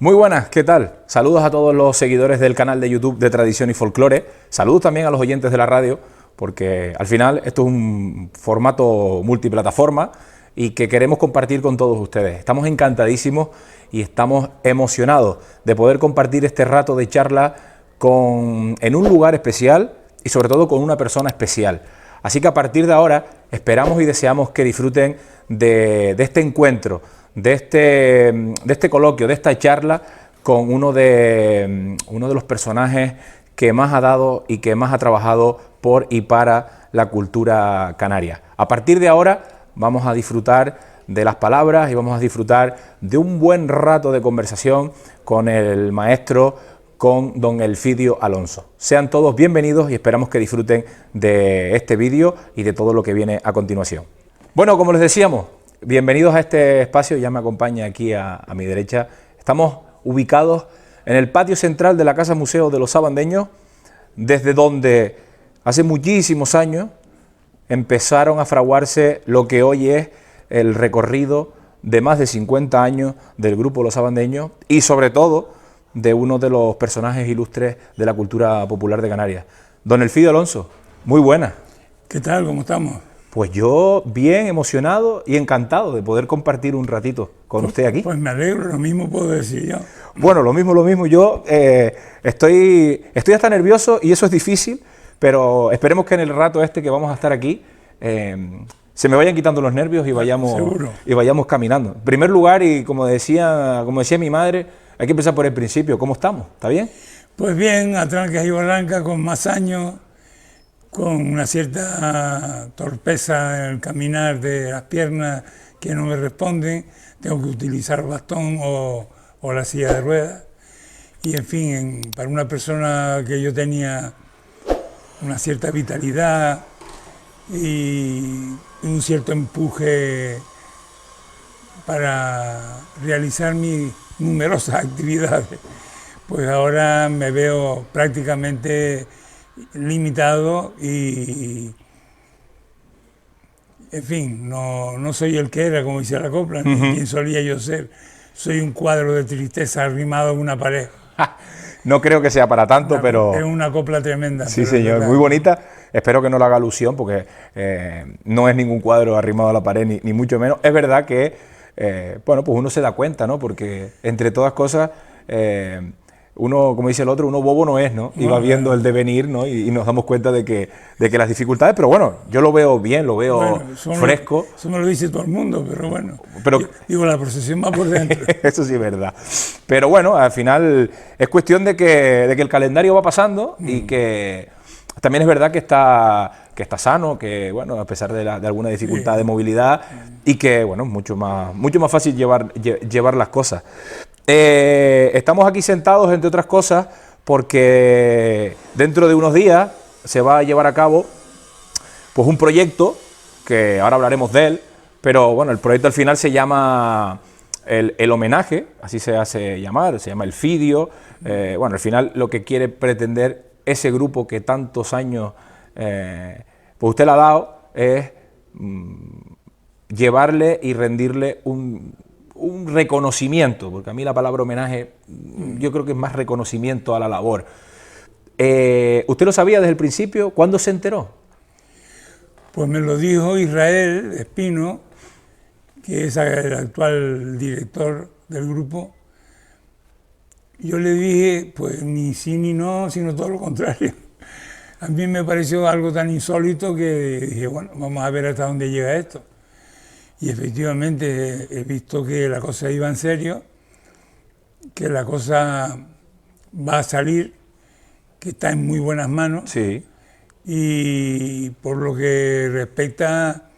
Muy buenas, ¿qué tal? Saludos a todos los seguidores del canal de YouTube de Tradición y Folclore. Saludos también a los oyentes de la radio, porque al final esto es un formato multiplataforma y que queremos compartir con todos ustedes. Estamos encantadísimos y estamos emocionados de poder compartir este rato de charla en un lugar especial y sobre todo con una persona especial. Así que a partir de ahora esperamos y deseamos que disfruten de este encuentro, de este coloquio, de esta charla con uno de los personajes que más ha dado y que más ha trabajado por y para la cultura canaria. A partir de ahora vamos a disfrutar de las palabras y vamos a disfrutar de un buen rato de conversación con el maestro, con don Elfidio Alonso. Sean todos bienvenidos y esperamos que disfruten de este vídeo y de todo lo que viene a continuación. Bueno, como les decíamos, bienvenidos a este espacio. Ya me acompaña aquí a mi derecha. Estamos ubicados en el patio central de la Casa Museo de los Sabandeños, desde donde hace muchísimos años empezaron a fraguarse lo que hoy es el recorrido de más de 50 años del grupo Los Sabandeños y sobre todo de uno de los personajes ilustres de la cultura popular de Canarias. Don Elfidio Alonso, muy buenas. ¿Qué tal? ¿Cómo estamos? Pues yo bien emocionado y encantado de poder compartir un ratito con usted aquí. Pues me alegro, lo mismo puedo decir yo. Bueno, lo mismo. Yo estoy hasta nervioso y eso es difícil, pero esperemos que en el rato que vamos a estar aquí se me vayan quitando los nervios y vayamos caminando. En primer lugar, y como decía mi madre, hay que empezar por el principio. ¿Cómo estamos? ¿Está bien? Pues bien, a trancas y barrancas, con más años, con una cierta torpeza en el caminar de las piernas que no me responden. Tengo que utilizar bastón o la silla de ruedas. Y en fin, para una persona que yo tenía una cierta vitalidad y un cierto empuje para realizar mis numerosas actividades, pues ahora me veo prácticamente limitado y en fin, no soy el que era, como dice la copla, ni quien solía yo ser. Soy un cuadro de tristeza arrimado a una pared. No creo que sea para tanto, pero... Es una copla tremenda. Sí, señor, muy bonita. Espero que no le haga alusión, porque no es ningún cuadro arrimado a la pared, ni mucho menos. Es verdad que, bueno, pues uno se da cuenta, ¿no? Porque, entre todas cosas, uno, como dice el otro, uno bobo no es, ¿no? Y va viendo el devenir, ¿no? Y nos damos cuenta de que las dificultades, pero bueno, yo lo veo bien, lo veo fresco. Eso me lo dice todo el mundo, pero bueno. Digo, la procesión va por dentro. Eso sí es verdad. Pero bueno, al final es cuestión de que el calendario va pasando y que también es verdad que está sano, que bueno, a pesar de alguna dificultad de movilidad y que bueno, mucho más fácil llevar las cosas. Estamos aquí sentados, entre otras cosas, porque dentro de unos días se va a llevar a cabo pues un proyecto, que ahora hablaremos de él, pero bueno, el proyecto al final se llama el homenaje, así se hace llamar, se llama Elfidio. Bueno, al final lo que quiere pretender ese grupo que tantos años pues usted le ha dado es llevarle y rendirle un reconocimiento, porque a mí la palabra homenaje yo creo que es más reconocimiento a la labor. ¿Usted lo sabía desde el principio? ¿Cuándo se enteró? Pues me lo dijo Israel Espino, que es el actual director del grupo. Yo le dije, pues ni sí ni no, sino todo lo contrario. A mí me pareció algo tan insólito que dije, bueno, vamos a ver hasta dónde llega esto. Y efectivamente he visto que la cosa iba en serio, que la cosa va a salir, que está en muy buenas manos. Sí. Y por lo que respecta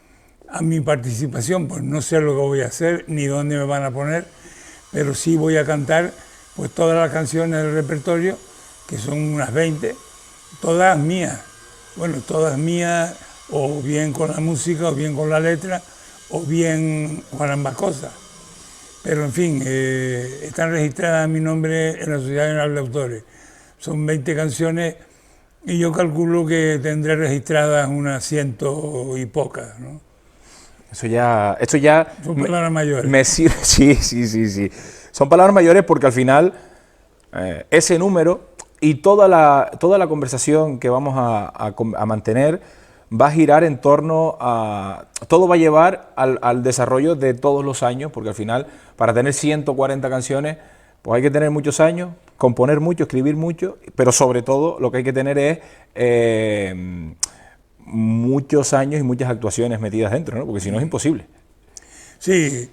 a mi participación, pues no sé lo que voy a hacer ni dónde me van a poner, pero sí voy a cantar pues todas las canciones del repertorio, que son unas 20, todas mías. Bueno, todas mías, o bien con la música, o bien con la letra, o bien con ambas cosas. Pero en fin, están registradas mi nombre en la Sociedad General de Autores. Son 20 canciones y yo calculo que tendré registradas unas 100 y pocas, ¿no? Esto ya son palabras mayores. Me sirve, sí. son palabras mayores porque al final ese número y toda la conversación que vamos a mantener va a girar en torno a... Todo va a llevar al desarrollo de todos los años, porque al final, para tener 140 canciones, pues hay que tener muchos años, componer mucho, escribir mucho, pero sobre todo lo que hay que tener es muchos años y muchas actuaciones metidas dentro, ¿no? Porque si no es imposible. Sí,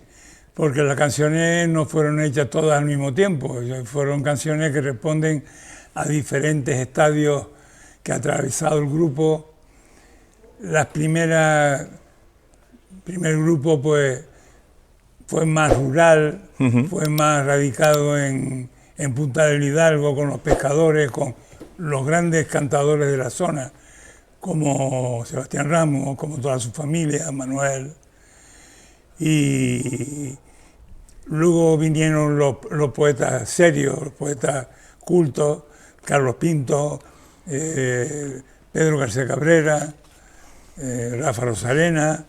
porque las canciones no fueron hechas todas al mismo tiempo, fueron canciones que responden a diferentes estadios que ha atravesado el grupo. El primer grupo pues fue más rural, fue más radicado en Punta del Hidalgo, con los pescadores, con los grandes cantadores de la zona, como Sebastián Ramos, como toda su familia, Manuel. Y luego vinieron los poetas serios, los poetas cultos, Carlos Pinto, Pedro García Cabrera, Rafa Rosarena.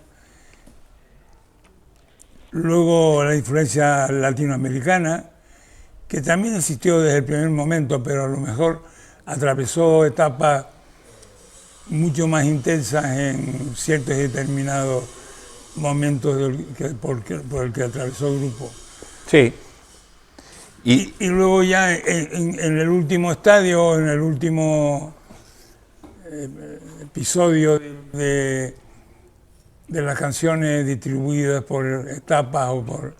Luego la influencia latinoamericana, que también existió desde el primer momento, pero a lo mejor atravesó etapas mucho más intensas en ciertos y determinados momentos por el que atravesó el grupo. Sí. Y luego ya en el último estadio, en el último episodio de las canciones distribuidas por etapas o por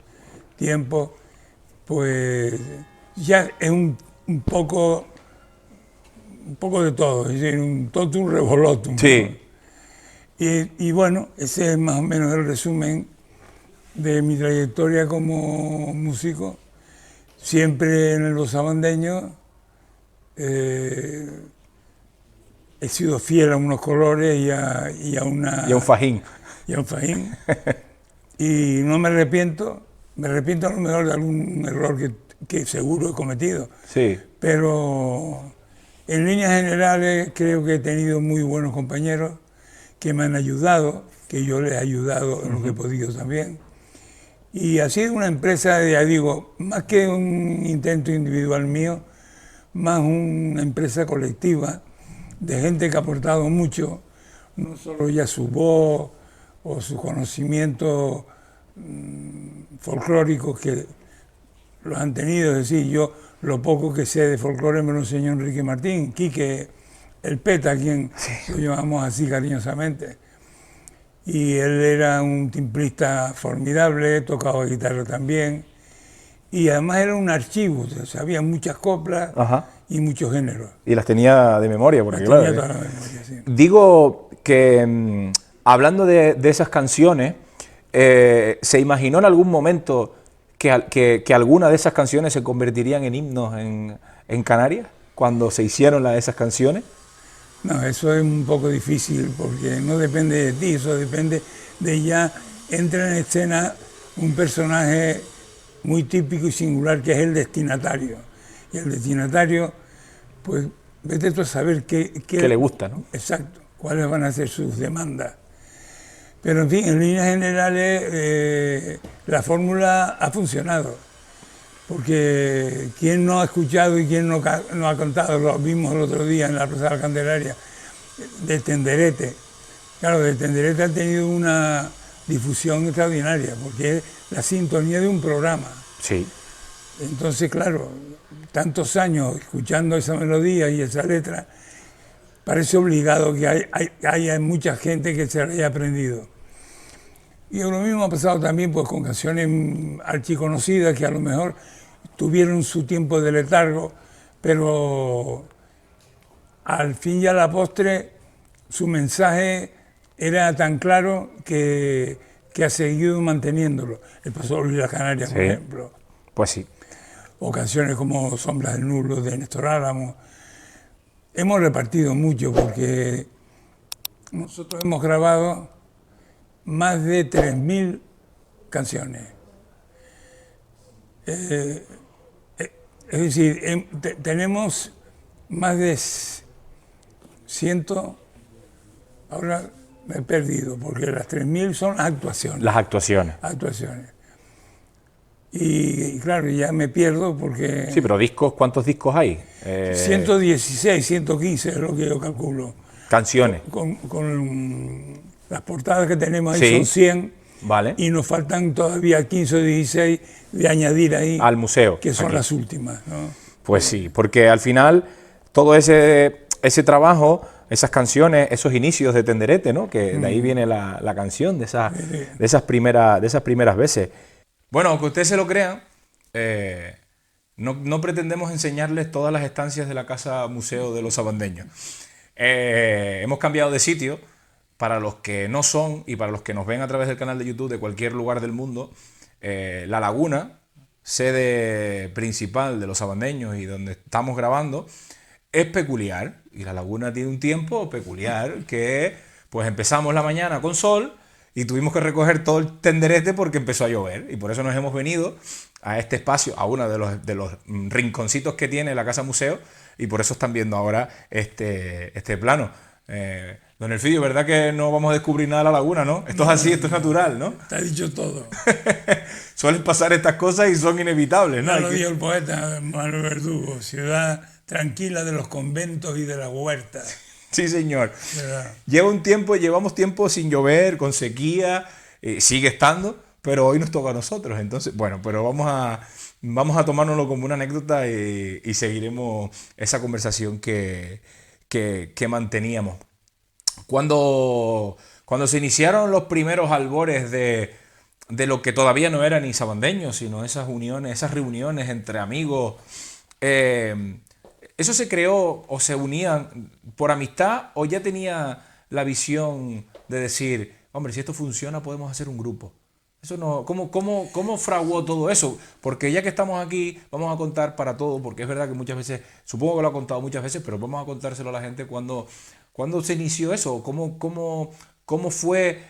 tiempo, pues ya es un poco de todo, es decir, un totum revolutum. Sí. Y bueno, ese es más o menos el resumen de mi trayectoria como músico. Siempre en los sabandeños he sido fiel a unos colores y a un fajín. Y a un fajín. Y no me arrepiento a lo mejor de algún error que seguro he cometido. Sí. Pero en líneas generales creo que he tenido muy buenos compañeros que me han ayudado, que yo les he ayudado en lo que he podido también. Y ha sido una empresa, ya digo, más que un intento individual mío, más una empresa colectiva de gente que ha aportado mucho, no solo ya su voz o su conocimiento folclóricos que los han tenido. Es decir, yo lo poco que sé de folclore me lo enseñó Enrique Martín, Quique, el Peta, quien lo llamamos así cariñosamente. Y él era un timplista formidable, tocaba guitarra también, y además era un archivo, o sea, sabía muchas coplas. Ajá. Y muchos géneros. Y las tenía de memoria, porque las tenía todas de memoria, sí. Digo que, hablando de esas canciones, ¿se imaginó en algún momento que alguna de esas canciones se convertirían en himnos en Canarias, cuando se hicieron esas canciones? No, eso es un poco difícil porque no depende de ti, eso depende de ya entra en escena un personaje muy típico y singular que es el destinatario. Y el destinatario, pues vete tú a saber qué le gusta, ¿no? Exacto, cuáles van a ser sus demandas. Pero en fin, en líneas generales la fórmula ha funcionado. Porque quien no ha escuchado y quien no ha cantado, lo vimos el otro día en la Rosa de la Candelaria, de Tenderete. Claro, de Tenderete ha tenido una difusión extraordinaria, porque es la sintonía de un programa. Sí. Entonces, claro, tantos años escuchando esa melodía y esa letra, parece obligado que haya mucha gente que se la haya aprendido. Y lo mismo ha pasado también pues, con canciones archiconocidas que a lo mejor tuvieron su tiempo de letargo, pero al fin y a la postre su mensaje era tan claro que ha seguido manteniéndolo. El Paso de las Canarias, por ejemplo. Pues sí. O canciones como Sombras del Nulo de Néstor Álamo. Hemos repartido mucho porque nosotros hemos grabado más de 3.000 canciones. Es decir, tenemos más de 100, ahora me he perdido, porque las 3.000 son actuaciones. Las actuaciones. Actuaciones. Y claro, ya me pierdo porque Sí, pero discos, ¿cuántos discos hay? 116, 115 es lo que yo calculo. Canciones. Con las portadas que tenemos ahí son Sí, 100 vale. y nos faltan todavía 15 o 16 de añadir ahí, Al museo, que son aquí. las últimas, ¿no? Pues sí, porque al final todo ese trabajo, esas canciones, esos inicios de Tenderete, ¿no? Que de ahí viene la canción, de esas primeras veces. Bueno, aunque ustedes se lo crean, no pretendemos enseñarles todas las estancias de la Casa Museo de los Sabandeños. Hemos cambiado de sitio para los que no son y para los que nos ven a través del canal de YouTube de cualquier lugar del mundo. La Laguna, sede principal de los Sabandeños y donde estamos grabando, es peculiar. Y La Laguna tiene un tiempo peculiar que pues empezamos la mañana con sol y tuvimos que recoger todo el tenderete porque empezó a llover. Y por eso nos hemos venido a este espacio, a uno de los rinconcitos que tiene la Casa Museo, y por eso están viendo ahora este plano. Don Elfidio, ¿verdad que no vamos a descubrir nada de La Laguna, no? Esto es así, esto es natural, ¿no? Te ha dicho todo. Suelen pasar estas cosas y son inevitables, ¿no? Ya lo dijo el poeta Manuel Verdugo, ciudad tranquila de los conventos y de las huertas. Sí, señor. ¿Verdad? Llevamos tiempo sin llover, con sequía, sigue estando, pero hoy nos toca a nosotros. Entonces, bueno, pero vamos a tomárnoslo como una anécdota y seguiremos esa conversación que manteníamos. Cuando se iniciaron los primeros albores de lo que todavía no era ni sabandeños, sino esas uniones, esas reuniones entre amigos, ¿eso se creó o se unían por amistad o ya tenía la visión de decir, hombre, si esto funciona podemos hacer un grupo? Eso no, ¿cómo fraguó todo eso? Porque ya que estamos aquí, vamos a contar para todo, porque es verdad que muchas veces, supongo que lo ha contado muchas veces, pero vamos a contárselo a la gente cuando se inició eso, cómo fue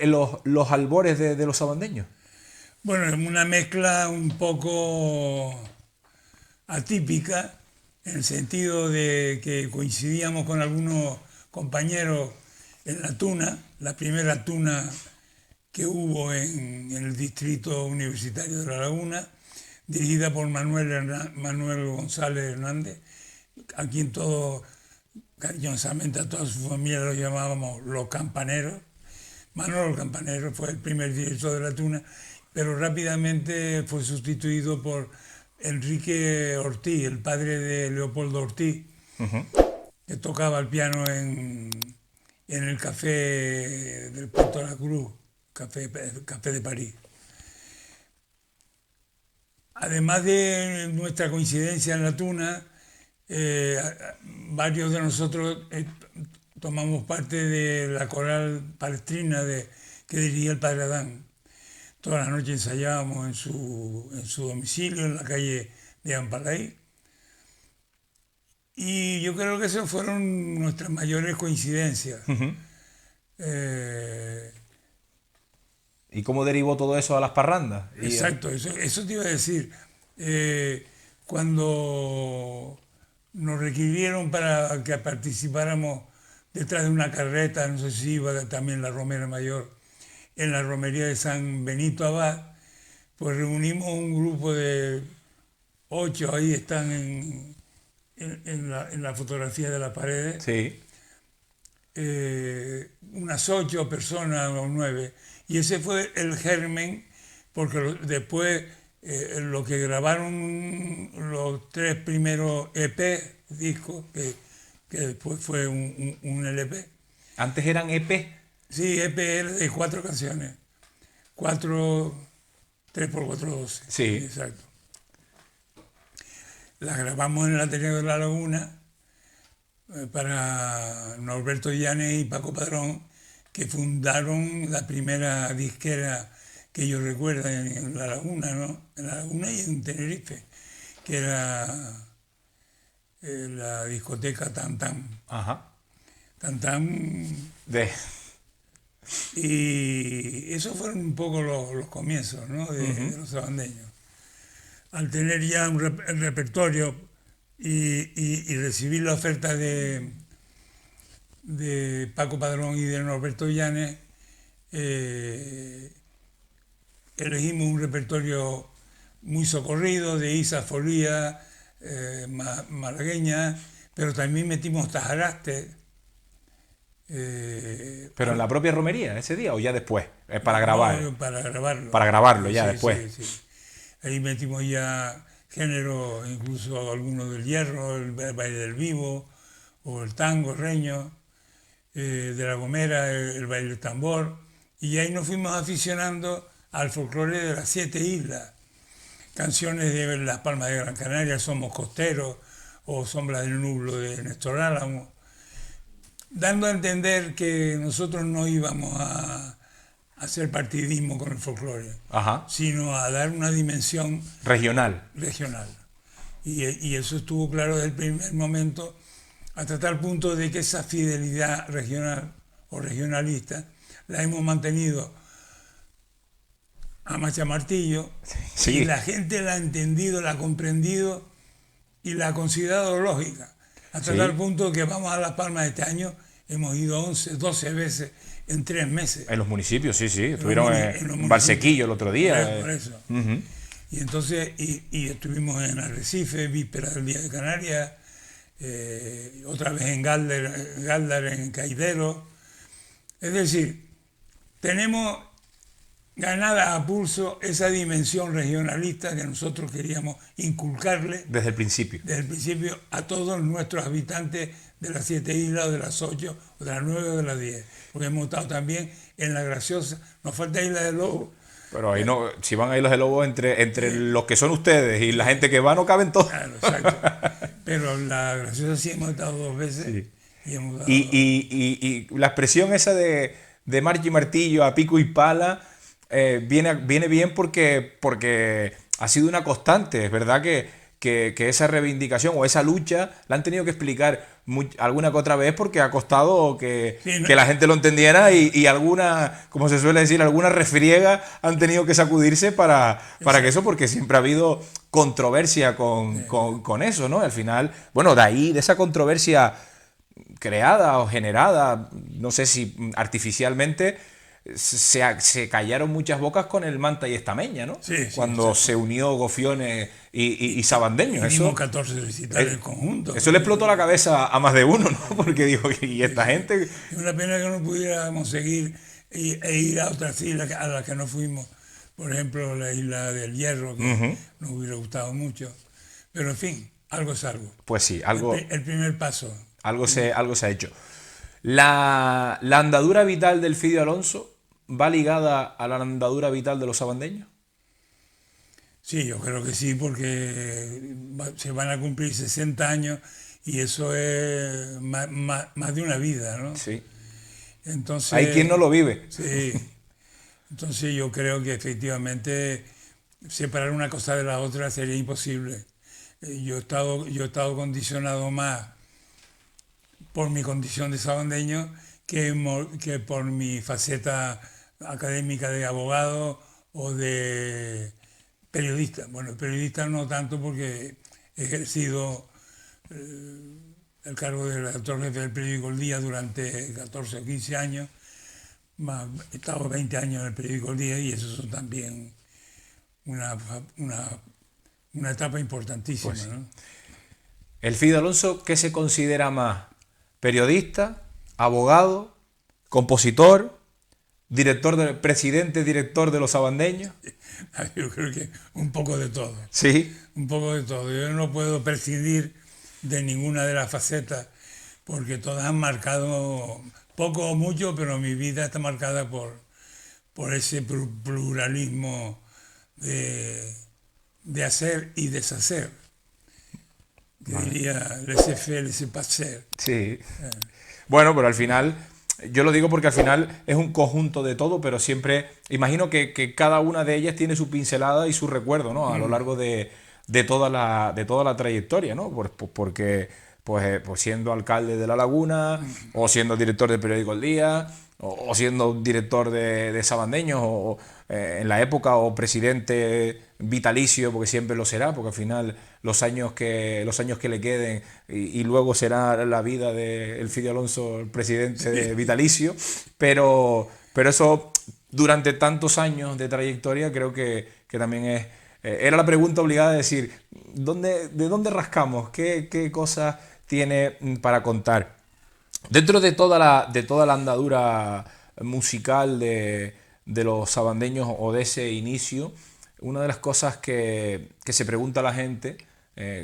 los albores de los sabandeños. Bueno, es una mezcla un poco atípica, en el sentido de que coincidíamos con algunos compañeros en la tuna, la primera tuna que hubo en el distrito universitario de La Laguna, dirigida por Manuel González Hernández, a quien todos, cariñosamente a toda su familia lo llamábamos los campaneros. Manolo Campanero fue el primer director de la tuna, pero rápidamente fue sustituido por Enrique Ortiz, el padre de Leopoldo Ortiz, que tocaba el piano en el café del Puerto de la Cruz, café de París. Además de nuestra coincidencia en la tuna, varios de nosotros tomamos parte de la coral palestrina que dirigía el padre Adán. Toda la noche ensayábamos en su domicilio, en la calle de Ampalay. Y yo creo que esas fueron nuestras mayores coincidencias. ¿Y cómo derivó todo eso a las parrandas? Exacto, eso te iba a decir. Cuando nos requirieron para que participáramos detrás de una carreta, no sé si iba también la Romera Mayor, en la romería de San Benito Abad, pues reunimos un grupo de 8, ahí están en la fotografía de las paredes, Sí. unas 8 personas o 9, y ese fue el germen, porque después lo que grabaron los 3 primeros EP, discos, que después fue un LP. ¿Antes eran EP? Sí, EP era de 4 canciones. 3x4, 12. Sí. Exacto. Las grabamos en el Ateneo de La Laguna para Norberto Llanes y Paco Padrón, que fundaron la primera disquera que yo recuerdo en La Laguna, ¿no? En La Laguna y en Tenerife, que era la discoteca Tam Tam. Ajá. Tam Tam. Y esos fueron un poco los comienzos, ¿no? de los sabandeños. Al tener ya el repertorio y recibir la oferta de Paco Padrón y de Norberto Llanes, elegimos un repertorio muy socorrido, de Isa Folía, malagueña, pero también metimos Tajaraste. Pero en la propia romería, ese día o ya después, para grabar. No, para grabarlo. Para grabarlo ya Sí, después. sí, sí. Ahí metimos ya género, incluso algunos del hierro, el baile del vivo, o el tango, el reño, de La Gomera, el baile del tambor. Y ahí nos fuimos aficionando al folclore de las 7 islas. Canciones de Las Palmas de Gran Canaria, Somos Costeros, o Sombras del Nublo de Néstor Álamo, dando a entender que nosotros no íbamos a hacer partidismo con el folclore, Ajá. sino a dar una dimensión Regional. regional. Y eso estuvo claro desde el primer momento, hasta tal punto de que esa fidelidad regional o regionalista la hemos mantenido a machamartillo, Sí. y la gente la ha entendido, la ha comprendido y la ha considerado lógica. Hasta Sí. tal punto que vamos a Las Palmas este año, hemos ido 11, 12 veces en 3 meses. En los municipios, sí, sí. Estuvieron en los en municipios. Valsequillo el otro día. Por eso. Ujú. Y entonces, y estuvimos en Arrecife, víspera del Día de Canarias, otra vez en Galdar, en Caidero. Es decir, tenemos ganada a pulso esa dimensión regionalista que nosotros queríamos inculcarle Desde el principio. desde el principio a todos nuestros habitantes de las 7 islas, o de las 8, o de las 9 o de las 10. Porque hemos estado también en La Graciosa, nos falta Isla de Lobo. Pero ahí no, si van a ir los de Lobo, entre los que son ustedes y la gente que va, no caben todos. Claro, exacto. Pero La Graciosa sí hemos estado 2 veces. Sí. Y hemos dado... Y la expresión esa de marchi y martillo a pico y pala viene bien porque ha sido una constante. Es verdad que esa reivindicación o esa lucha la han tenido que explicar alguna que otra vez porque ha costado que la gente lo entendiera y alguna, como se suele decir, alguna refriega han tenido que sacudirse para que eso, porque siempre ha habido controversia con eso, ¿no? Al final, bueno, de esa controversia creada o generada, no sé si artificialmente, se callaron muchas bocas con el Manta y Estameña, ¿no? Sí, cuando sí. se unió Gofiones y Sabandeños. Hicimos Eso, 14 recitales conjuntos. eso le explotó la cabeza a más de uno, ¿no? Porque dijo, y esta gente... Es una pena que no pudiéramos seguir e ir a otras islas a las que no fuimos. Por ejemplo, la isla del Hierro, que nos hubiera gustado mucho. Pero en fin, algo es algo. Pues sí, algo... El primer paso. Algo se ha hecho. ¿La andadura vital del Fidio Alonso va ligada a la andadura vital de los sabandeños? Sí, yo creo que sí, porque se van a cumplir 60 años y eso es más de una vida, ¿no? Sí. Entonces, Hay quien no lo vive. Sí. Entonces yo creo que efectivamente separar una cosa de la otra sería imposible. Yo he estado condicionado más por mi condición de sabandeño que por mi faceta académica de abogado o de periodista. Bueno, periodista no tanto porque he ejercido el cargo de redactor jefe del periódico El Día durante 14 o 15 años, más he estado 20 años en el periódico El Día y eso son también una etapa importantísima, Pues sí. ¿no? El Fidio Alonso, ¿qué se considera más? ¿Periodista? ¿Abogado? ¿Compositor? ¿Presidente, director de los sabandeños? Yo creo que un poco de todo. Sí. Un poco de todo. Yo no puedo prescindir de ninguna de las facetas porque todas han marcado, poco o mucho, pero mi vida está marcada por ese pluralismo de hacer y deshacer. Que diría laissez-faire, laissez-passer. Sí. Bueno, pero al final, yo lo digo porque al final es un conjunto de todo, pero siempre, imagino que cada una de ellas tiene su pincelada y su recuerdo, ¿no? A lo largo de toda la trayectoria, ¿no? Porque pues siendo alcalde de La Laguna, o siendo director del periódico El Día, o siendo director de Sabandeños, o en la época, o presidente vitalicio, porque siempre lo será, porque al final los años que le queden y luego será la vida del Fidio Alonso el presidente vitalicio, pero eso durante tantos años de trayectoria creo que también Era la pregunta obligada de decir, ¿de dónde rascamos? ¿Qué cosas tiene para contar? Dentro de toda la andadura musical de los sabandeños o de ese inicio, una de las cosas que se pregunta la gente,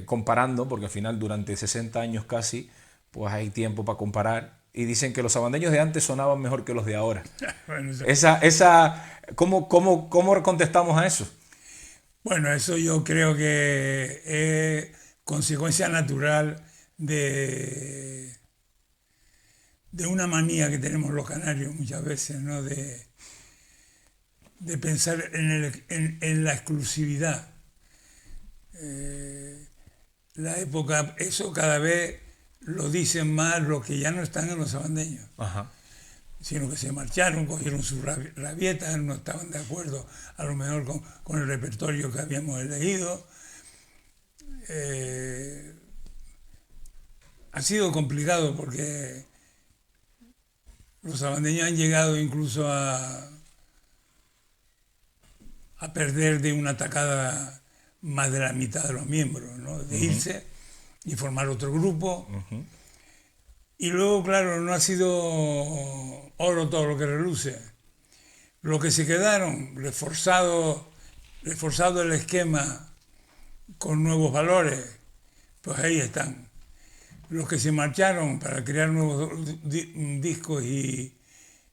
comparando, porque al final durante 60 años casi, pues hay tiempo para comparar, y dicen que los sabandeños de antes sonaban mejor que los de ahora. Bueno, ¿Cómo contestamos a eso? bueno, eso yo creo que es consecuencia natural de una manía que tenemos los canarios muchas veces, ¿no? De pensar en la exclusividad. La época, eso cada vez lo dicen más los que ya no están en los sabandeños, Ajá. sino que se marcharon, cogieron sus rabietas, no estaban de acuerdo a lo mejor con el repertorio que habíamos elegido. Ha sido complicado porque los sabandeños han llegado incluso a perder de una tacada más de la mitad de los miembros, ¿no? De irse y formar otro grupo. Y luego, claro, no ha sido oro todo lo que reluce. Los que se quedaron, reforzado el esquema con nuevos valores, pues ahí están. Los que se marcharon para crear nuevos discos y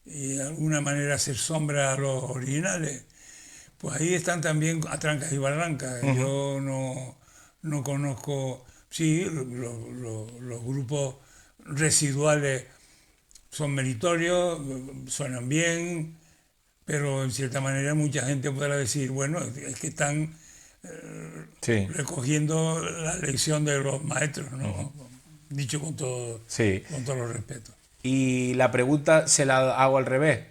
de alguna manera hacer sombra a los originales, pues ahí están también a trancas y barrancas. Yo no conozco, sí, los grupos residuales son meritorios, suenan bien, pero en cierta manera mucha gente podrá decir, bueno, es que están Sí. recogiendo la lección de los maestros, ¿no? Dicho con todo, Sí. con todos los respetos. Y la pregunta se la hago al revés.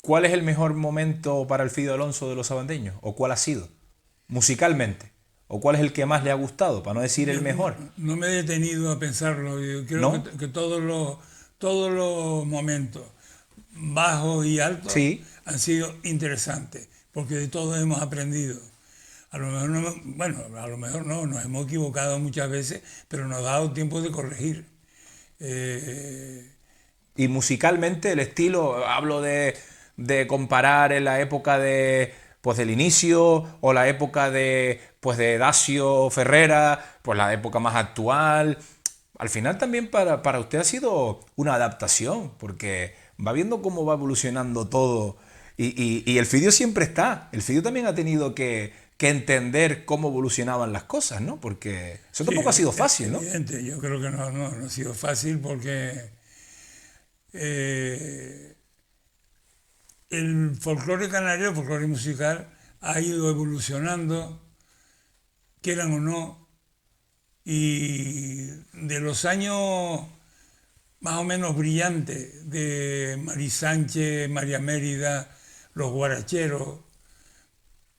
¿Cuál es el mejor momento para el Fido Alonso de los sabandeños? ¿O cuál ha sido? Musicalmente. ¿O cuál es el que más le ha gustado? Para no decir el mejor. No me he detenido a pensarlo. Yo creo ¿No? que todos los momentos, bajos y altos, Sí. han sido interesantes, porque de todos hemos aprendido. A lo mejor a lo mejor no, nos hemos equivocado muchas veces, pero nos ha dado tiempo de corregir. Y musicalmente el estilo, hablo de comparar en la época pues del inicio o la época pues de Dacio Ferrera, pues la época más actual. Al final también para usted ha sido una adaptación, porque va viendo cómo va evolucionando todo. Y el Fidio siempre está. El Fidio también ha tenido que entender cómo evolucionaban las cosas, ¿no? Porque eso tampoco ha sido fácil, ¿no? Evidente. Yo creo que no ha sido fácil porque el folclore canario, el folclore musical, ha ido evolucionando, quieran o no, y de los años más o menos brillantes de Mari Sánchez, María Mérida, los guaracheros,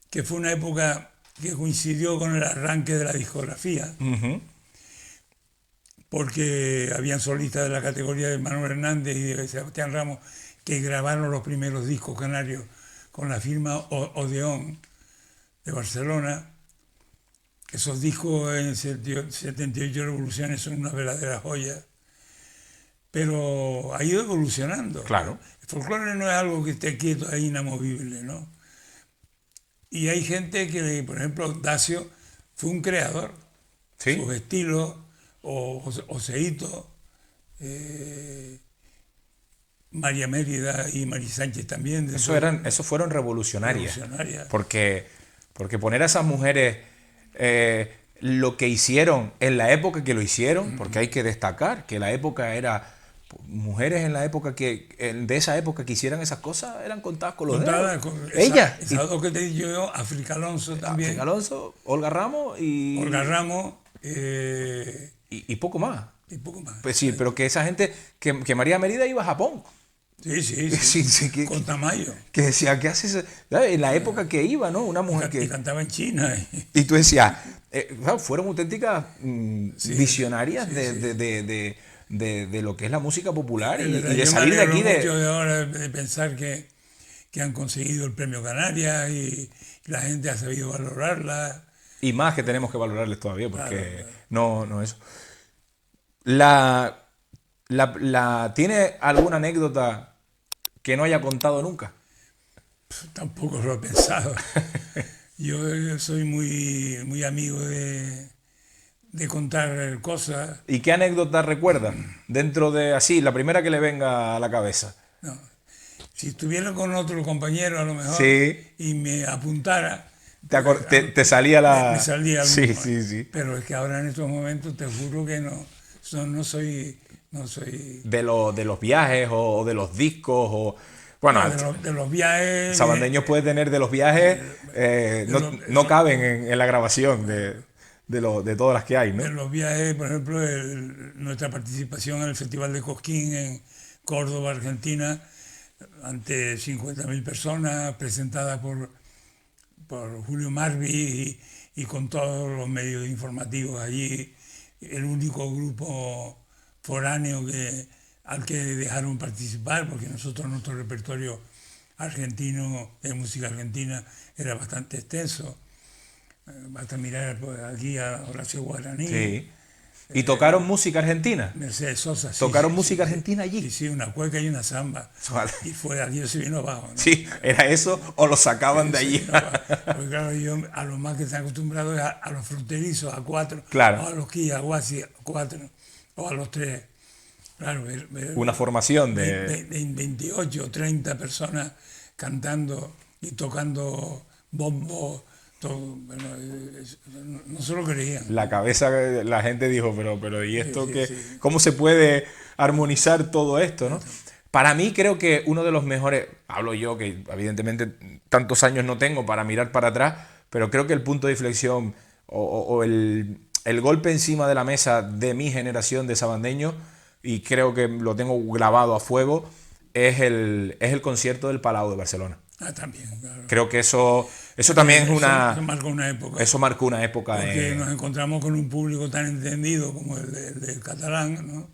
que fue una época que coincidió con el arranque de la discografía, porque habían solistas de la categoría de Manuel Hernández y de Sebastián Ramos que grabaron los primeros discos canarios con la firma Odeón de Barcelona. Esos discos en 78 Revoluciones son una verdadera joya, pero ha ido evolucionando. Claro. El folclore no es algo que esté quieto ahí, inamovible, ¿no? Y hay gente que, por ejemplo, Dacio fue un creador. ¿Sí? Sus estilos, Oseíto, María Mérida y Mari Sánchez también. Eso fueron revolucionarias. Porque poner a esas mujeres lo que hicieron en la época que lo hicieron, porque hay que destacar que la época era... Mujeres en la época de esa época que hicieran esas cosas eran contadas con los dedos. Ellas. Esas dos que te he dicho yo, África Alonso también. África Alonso, Olga Ramos y... Olga Ramos. Y poco más. Y poco más. Pues sí, pero que esa gente... Que María Mérida iba a Japón. Sí. Con Tamayo. Que decía, ¿qué haces? En la época que iba, ¿no? Una mujer que... Y cantaba en China. Y tú decías... fueron auténticas visionarias de lo que es la música popular y de salir de aquí mucho de ahora de pensar que han conseguido el premio Canarias y la gente ha sabido valorarla. Y más que tenemos que valorarles todavía, porque Claro. no eso. ¿Tiene alguna anécdota que no haya contado nunca? Tampoco lo he pensado. Yo soy muy amigo de contar cosas. ¿Y qué anécdota recuerda dentro de así, la primera que le venga a la cabeza? ¿No? Si estuviera con otro compañero a lo mejor Sí, y me apuntara, te salía me la... salía Sí, alguno. sí, sí. Pero es que ahora en estos momentos te juro que no soy, no soy, De los viajes o de los discos o... Bueno, no, de los viajes, Sabandeños puede tener de los viajes, de no, los, no caben en la grabación de todas las que hay, ¿no? de los viajes, por ejemplo, nuestra participación en el Festival de Cosquín en Córdoba, Argentina, ante 50.000 personas, presentada por Julio Marvi y con todos los medios informativos allí, el único grupo foráneo al que dejaron participar, porque nuestro repertorio argentino, de música argentina, era bastante extenso. Basta mirar pues, aquí a Horacio Guaraní, Sí. ¿Y tocaron música argentina? Mercedes Sosa, sí, ¿Tocaron sí, música sí, argentina allí? sí, sí, una cueca y una samba. Vale. Y fue aquí se vino abajo, ¿no? Sí, ¿era eso o lo sacaban de Se allí? vino abajo. Porque claro, yo a lo más que están acostumbrados es a los fronterizos, a 4, Claro. o a los Quillaguasi, a 4, o a los 3. Claro, Una formación de... 28 o 30 personas cantando y tocando bombo, todo, bueno, no se lo creían. La cabeza, la gente dijo, pero ¿y Sí, esto sí, qué? sí. ¿Cómo se puede armonizar todo esto, no? Para mí creo que uno de los mejores, hablo yo que evidentemente tantos años no tengo para mirar para atrás, pero creo que el punto de inflexión o el golpe encima de la mesa de mi generación de sabandeños, y creo que lo tengo grabado a fuego, es el concierto del Palau de Barcelona. Ah, también, claro. Creo que eso también es Eso marcó una época. Eso marcó una época. Porque nos encontramos con un público tan entendido como del catalán, ¿no?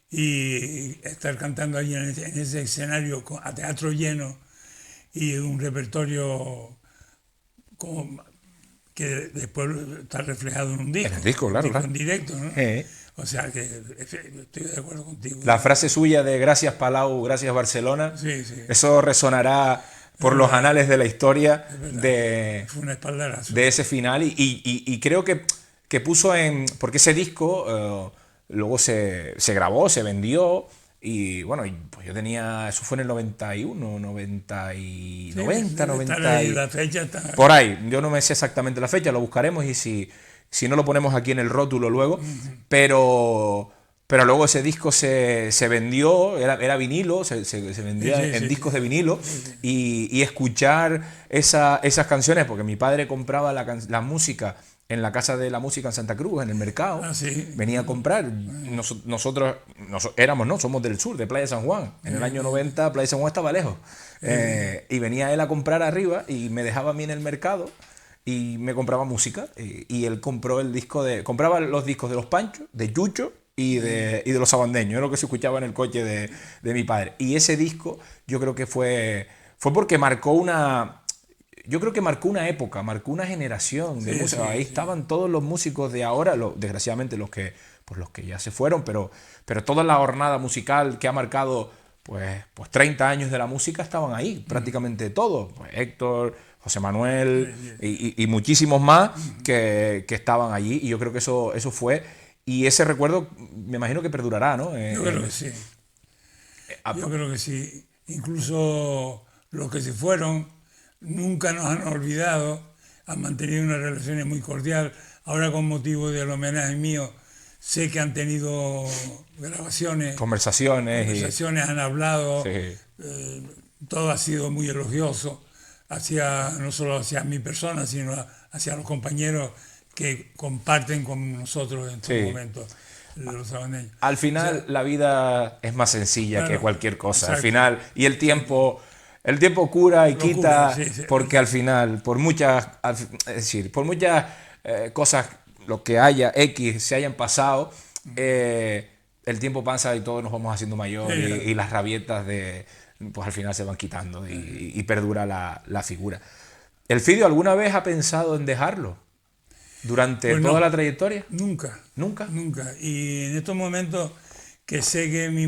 Y estar cantando allí en ese escenario a teatro lleno y un repertorio como que después está reflejado en un disco. En el disco, claro, claro. En directo, ¿no? Eh. O sea que estoy de acuerdo contigo. La frase suya de gracias Palau, gracias Barcelona, Sí, sí. eso resonará por los anales de la historia Fue una espaldarazo. de ese final y creo que puso en... Porque ese disco luego se grabó, se vendió y bueno, pues yo tenía... Eso fue en el 91, 90 y... Sí, 90, está 90 ahí, y... la fecha está... Por ahí, yo no me sé exactamente la fecha, lo buscaremos y si no lo ponemos aquí en el rótulo luego, pero luego ese disco se vendió, era vinilo, se vendía Sí, sí, en sí, discos sí. de vinilo y escuchar esas canciones, porque mi padre compraba la música en la Casa de la Música en Santa Cruz, en el mercado, Ah, sí. venía a comprar. Nosotros somos del sur, de Playa San Juan. En el año 90 Playa San Juan estaba lejos. Y venía él a comprar arriba y me dejaba a mí en el mercado y me compraba música. Y él compró compraba los discos de Los Panchos, de Yucho y de los Sabandeños. Era lo que se escuchaba en el coche de mi padre. Y ese disco yo creo que fue porque yo creo que marcó una época, marcó una generación de Sí, música. sí, Ahí sí. estaban todos los músicos de ahora, desgraciadamente los que ya se fueron, pero toda la jornada musical que ha marcado pues 30 años de la música estaban ahí, prácticamente todos. Pues Héctor, José Manuel y muchísimos más que estaban allí. Y yo creo que eso fue. Y ese recuerdo me imagino que perdurará, ¿no? Yo creo que sí. Yo creo que sí. Incluso los que se fueron nunca nos han olvidado, han mantenido unas relaciones muy cordiales. Ahora con motivo del homenaje mío, sé que han tenido grabaciones, Conversaciones. han hablado, Sí. todo ha sido muy elogioso, no solo hacia mi persona, sino hacia los compañeros que comparten con nosotros en estos Sí. momentos, los sabandeños. Al final la vida es más sencilla Claro, que cualquier cosa. Al exacto. final, y el tiempo cura y Lo quita, cura, sí, sí. porque al final, por muchas cosas, lo que haya, se hayan pasado, el tiempo pasa y todos nos vamos haciendo mayor Sí, claro. y las rabietas pues al final se van quitando y perdura la figura. ¿El Fidio alguna vez ha pensado en dejarlo durante Pues toda no, la trayectoria? nunca, ¿Nunca? nunca. Y en estos momentos que sé que mi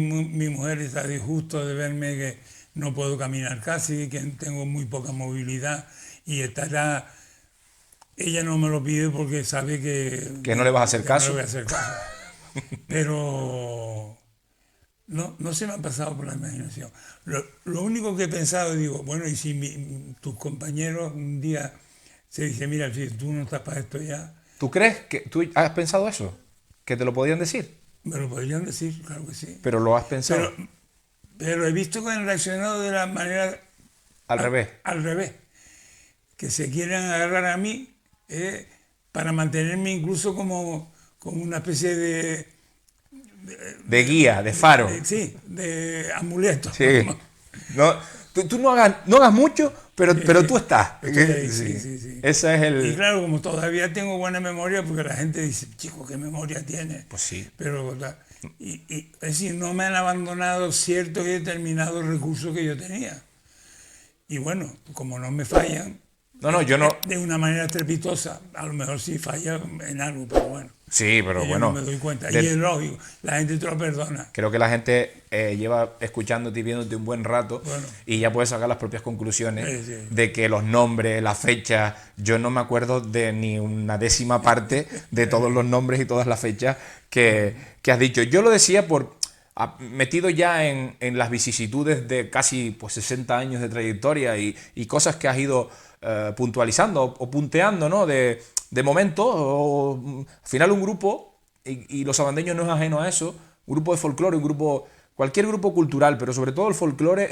mujer está disgusto de verme que no puedo caminar casi, que tengo muy poca movilidad y estará, ella no me lo pide porque sabe ¿Que no le vas a hacer que no le caso? voy a hacer caso. Pero no se me ha pasado por la imaginación. Lo único que he pensado, digo, bueno, y si tus compañeros un día se dicen, mira, si tú no estás para esto ya, ¿Tú crees que tú has pensado eso? ¿Que te lo podían decir? me lo podrían decir, claro que sí. Pero lo has Pero, pensado pero he visto que han reaccionado de la manera al revés. al revés, que se quieren agarrar a mí para mantenerme incluso como una especie De guía, de faro. sí, de amuleto. Sí. No, tú no hagas mucho, pero tú estás. Estoy ahí, Sí. sí. Ese es Y el... claro, como todavía tengo buena memoria, porque la gente dice, chico, ¿qué memoria tiene? Pues sí. Pero, es decir, no me han abandonado ciertos y determinados recursos que yo tenía. Y bueno, como no me fallan, No, yo no... de una manera estrepitosa, a lo mejor sí falla en algo, pero bueno. Sí, pero Yo bueno... no me doy cuenta. de- Y es lógico, la gente te lo perdona. Creo que la gente lleva escuchándote y viéndote un buen rato Bueno. y ya puede sacar las propias conclusiones Sí, sí. de que los nombres, la fecha, yo no me acuerdo de ni una décima parte de todos los nombres y todas las fechas que has dicho. Yo lo decía metido ya en las vicisitudes de casi pues, 60 años de trayectoria y cosas que has ido puntualizando o punteando, ¿no? De momento, al final un grupo, y los sabandeños no es ajeno a eso, un grupo de folclore, cualquier grupo cultural, pero sobre todo el folclore,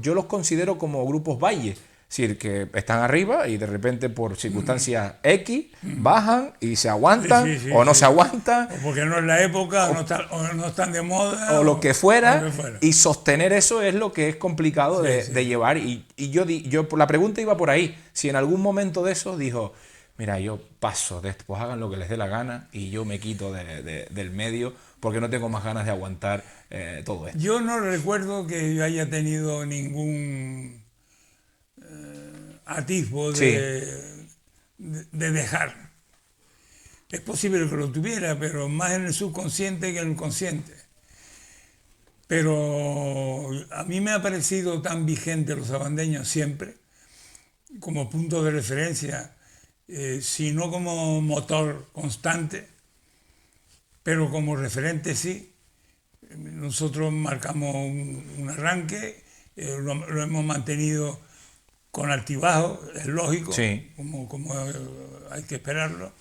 yo los considero como grupos valle. Es decir, que están arriba y de repente por circunstancias X bajan y se aguantan Sí, sí, o no sí. se aguantan O porque no es la época, o no están de moda. o lo que fuera, lo que fuera. y sostener eso es lo que es complicado de llevar. Y la pregunta iba por ahí. Si en algún momento de eso dijo, mira, yo paso de esto, pues hagan lo que les dé la gana y yo me quito del medio porque no tengo más ganas de aguantar todo esto. Yo no recuerdo que yo haya tenido ningún atisbo Sí. de dejar. Es posible que lo tuviera, pero más en el subconsciente que en el consciente. Pero a mí me ha parecido tan vigente los sabandeños siempre, como punto de referencia, sino como motor constante, pero como referente sí. Nosotros marcamos un arranque, lo hemos mantenido con altibajos, es lógico, Sí. como hay que esperarlo,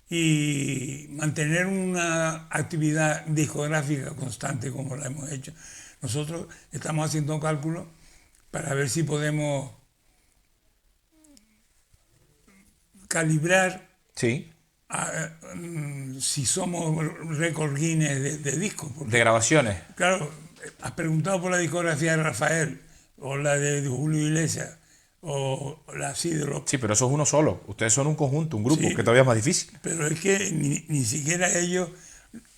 y mantener una actividad discográfica constante como la hemos hecho. Nosotros estamos haciendo cálculos para ver si podemos calibrar Sí. si somos récord Guinness de discos. De Porque, grabaciones. claro, has preguntado por la discografía de Rafael, o la de Julio Iglesias, o la así de los... Sí, pero eso es uno solo. Ustedes son un conjunto, un grupo, Sí. que todavía es más difícil. Pero es que ni siquiera ellos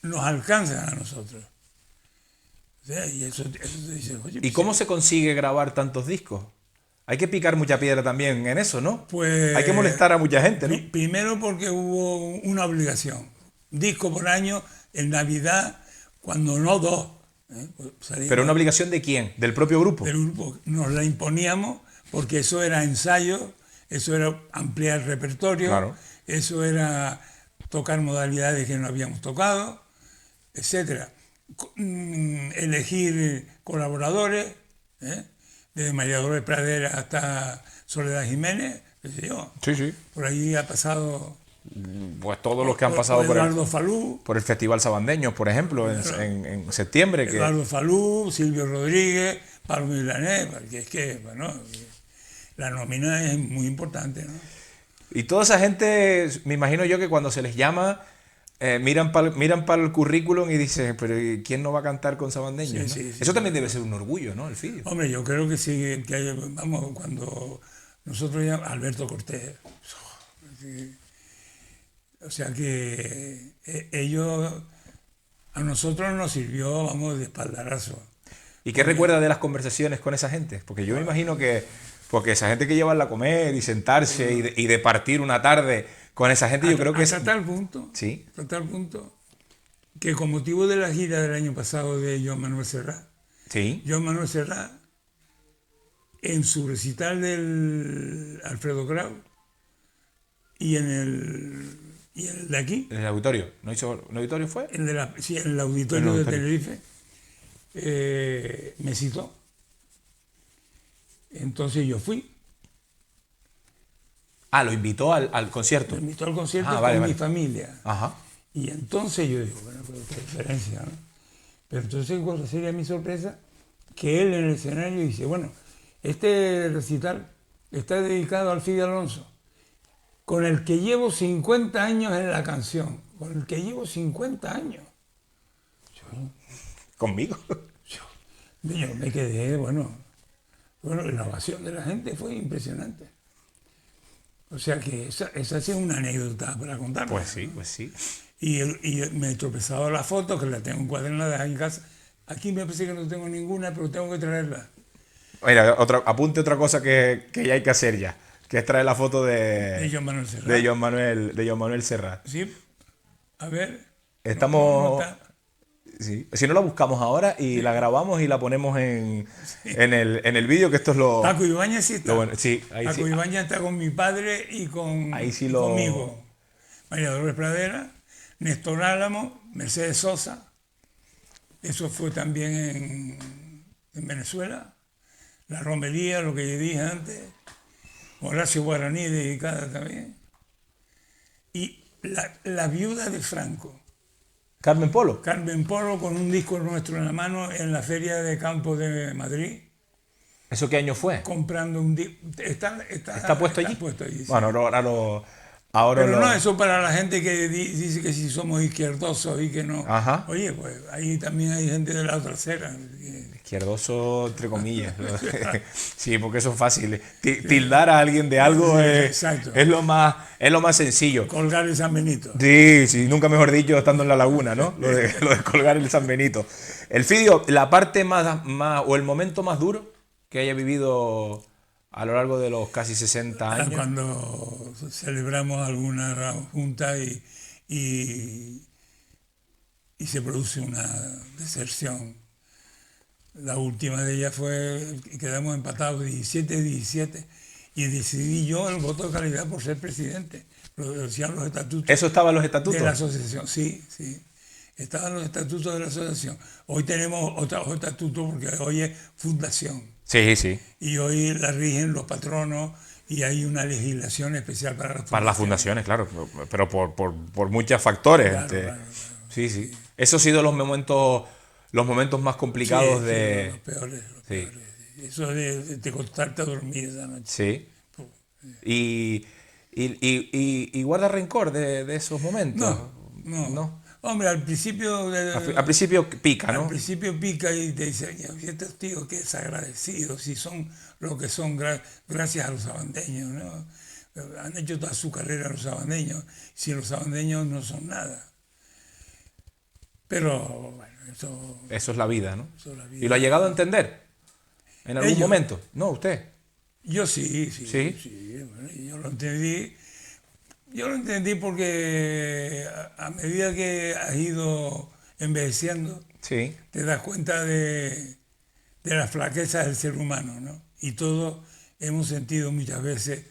nos alcanzan a nosotros. O sea, y eso te dice, oye, ¿Y cómo se consigue grabar tantos discos? Hay que picar mucha piedra también en eso, ¿no? pues, Hay que molestar a mucha gente, ¿no? Primero porque hubo una obligación. Disco por año, en Navidad, cuando no dos. Pues salimos Pero una obligación de quién? Del propio grupo. del grupo. Nos la imponíamos porque eso era ensayo, eso era ampliar el repertorio, Claro. eso era tocar modalidades que no habíamos tocado, etcétera. Elegir colaboradores, desde María Dolores Pradera hasta Soledad Jiménez, qué sé yo. Sí. Por ahí ha pasado Pues todos los que han pasado Eduardo Falú, por el Festival Sabandeños, por ejemplo, en septiembre. Eduardo Falú, Silvio Rodríguez, Pablo Milanés, porque es que, bueno, la nómina es muy importante, ¿no? Y toda esa gente, me imagino yo que cuando se les llama, miran para el currículum y dicen, pero ¿y quién no va a cantar con Sabandeños? Sí, ¿no? sí, Eso también debe ser un orgullo, ¿no? El Fidio. Hombre, yo creo que sí, vamos, cuando nosotros ya, Alberto Cortés, o sea que ellos, a nosotros nos sirvió, vamos, de espaldarazo. ¿Y qué recuerda de las conversaciones con esa gente? Porque yo me imagino que Porque esa gente que llevarla a comer y sentarse y de partir una tarde con esa gente, yo creo que hasta tal punto, sí. hasta tal punto, que con motivo de la gira del año pasado de Joan Manuel Serrat, Sí. Joan Manuel Serrat, en su recital del Alfredo Grau y en el de aquí, En el auditorio. ¿No hizo el auditorio fue? sí, en el auditorio de Tenerife, me citó. Entonces yo fui. Ah, lo invitó al concierto. Me invitó al concierto vale, con vale. mi familia. Ajá. Y entonces yo digo, bueno, pero qué diferencia, ¿no? Pero entonces, cuál sería mi sorpresa, que él en el escenario dice, bueno, este recital está dedicado al Fide Alonso, con el que llevo 50 años en la canción, con el que llevo 50 años. ¿Conmigo? Yo me quedé, bueno, la ovación de la gente fue impresionante. O sea que esa sí es una anécdota para contar. Pues sí, pues sí. Y me he tropezado la foto, que la tengo encuadernada en casa. Aquí me parece que no tengo ninguna, pero tengo que traerla. Mira, apunte otra cosa que ya hay que hacer ya, que es traer la foto De Joan Manuel Serrat. de Joan Manuel Serrat. Sí, a ver. Estamos... no está. Sí. Si no la buscamos ahora y la grabamos y la ponemos en el vídeo, que esto es lo... Paco Ibáñez sí está. Lo bueno. Sí, ahí Paco sí. Ibáñez está con mi padre y Ahí sí conmigo. María Dolores Pradera, Néstor Álamo, Mercedes Sosa. Eso fue también en Venezuela. La romería, lo que yo dije antes. Horacio Guaraní, dedicada también. Y la viuda de Franco. Carmen Polo. Carmen Polo, con un disco nuestro en la mano en la Feria de Campo de Madrid. ¿Eso qué año fue? Comprando un disco. ¿Está puesto allí? Está puesto allí, sí. Bueno, Pero no, eso para la gente que dice que si somos izquierdosos y que no. Ajá. Oye, pues ahí también hay gente de la otra acera. Izquierdoso, entre comillas. Sí, porque eso es fácil. Tildar a alguien de algo es lo más sencillo. Colgar el San Benito. Sí, sí, nunca mejor dicho, estando en la laguna, ¿no? Lo de colgar el San Benito. El Fidio, la parte más o el momento más duro que haya vivido a lo largo de los casi 60 años. Cuando celebramos alguna junta y se produce una deserción. La última de ellas fue, quedamos empatados 17-17 y decidí yo el voto de calidad por ser presidente. Lo decían los estatutos. ¿Eso estaba en los estatutos? De la asociación, sí, sí. Estaban los estatutos de la asociación. Hoy tenemos otros estatutos porque hoy es fundación. Sí, sí. Y hoy la rigen los patronos y hay una legislación especial para las fundaciones. Para las fundaciones, claro, pero por muchos factores. Claro. Sí, sí. Esos han sido los momentos más complicados de... Los peores. Sí. Eso de costarte a dormir esa noche. Sí. ¿Y guarda rencor de esos momentos? No. Hombre, al principio... Al principio pica, ¿no? Al principio pica y te dice, estos tíos que desagradecidos, si son lo que son gracias a los sabandeños, ¿no? Han hecho toda su carrera los sabandeños, si los sabandeños no son nada. Pero, bueno, eso es la vida, ¿no? Eso es la vida. ¿Y lo ha llegado a entender en algún momento? No, usted. Yo sí. Bueno, yo lo entendí. Yo lo entendí porque a medida que has ido envejeciendo, sí, te das cuenta de las flaquezas del ser humano, ¿no? Y todos hemos sentido muchas veces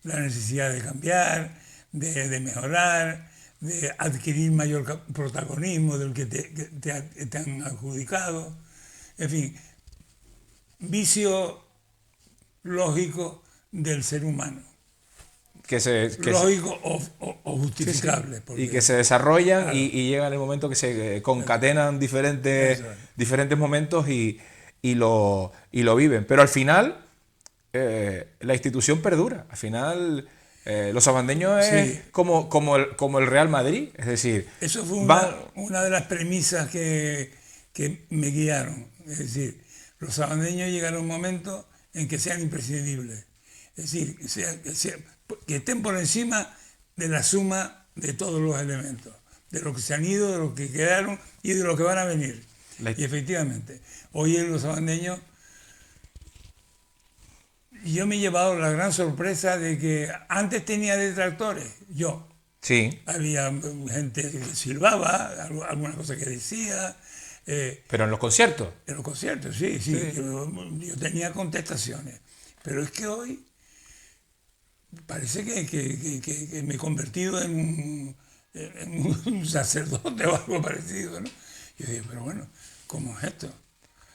la necesidad de cambiar, de mejorar, de adquirir mayor protagonismo del que te han adjudicado. En fin, vicio lógico del ser humano. Lógico o justificable. Sí. Y que se desarrollan, claro. y llega el momento que se concatenan diferentes momentos y lo viven. Pero al final, la institución perdura. Al final, los sabandeños es como el Real Madrid. Es decir, eso fue una de las premisas que me guiaron. Es decir, los sabandeños llegaron a un momento en que sean imprescindibles. Es decir, que estén por encima de la suma de todos los elementos, de los que se han ido, de los que quedaron y de los que van a venir. Y efectivamente, hoy en los sabandeños, yo me he llevado la gran sorpresa de que antes tenía detractores, yo. Sí. Había gente que silbaba, alguna cosa que decía. Pero en los conciertos. En los conciertos, sí. Yo tenía contestaciones. Pero es que hoy parece que me he convertido en un sacerdote o algo parecido, ¿no? Yo digo, pero bueno, ¿cómo es esto?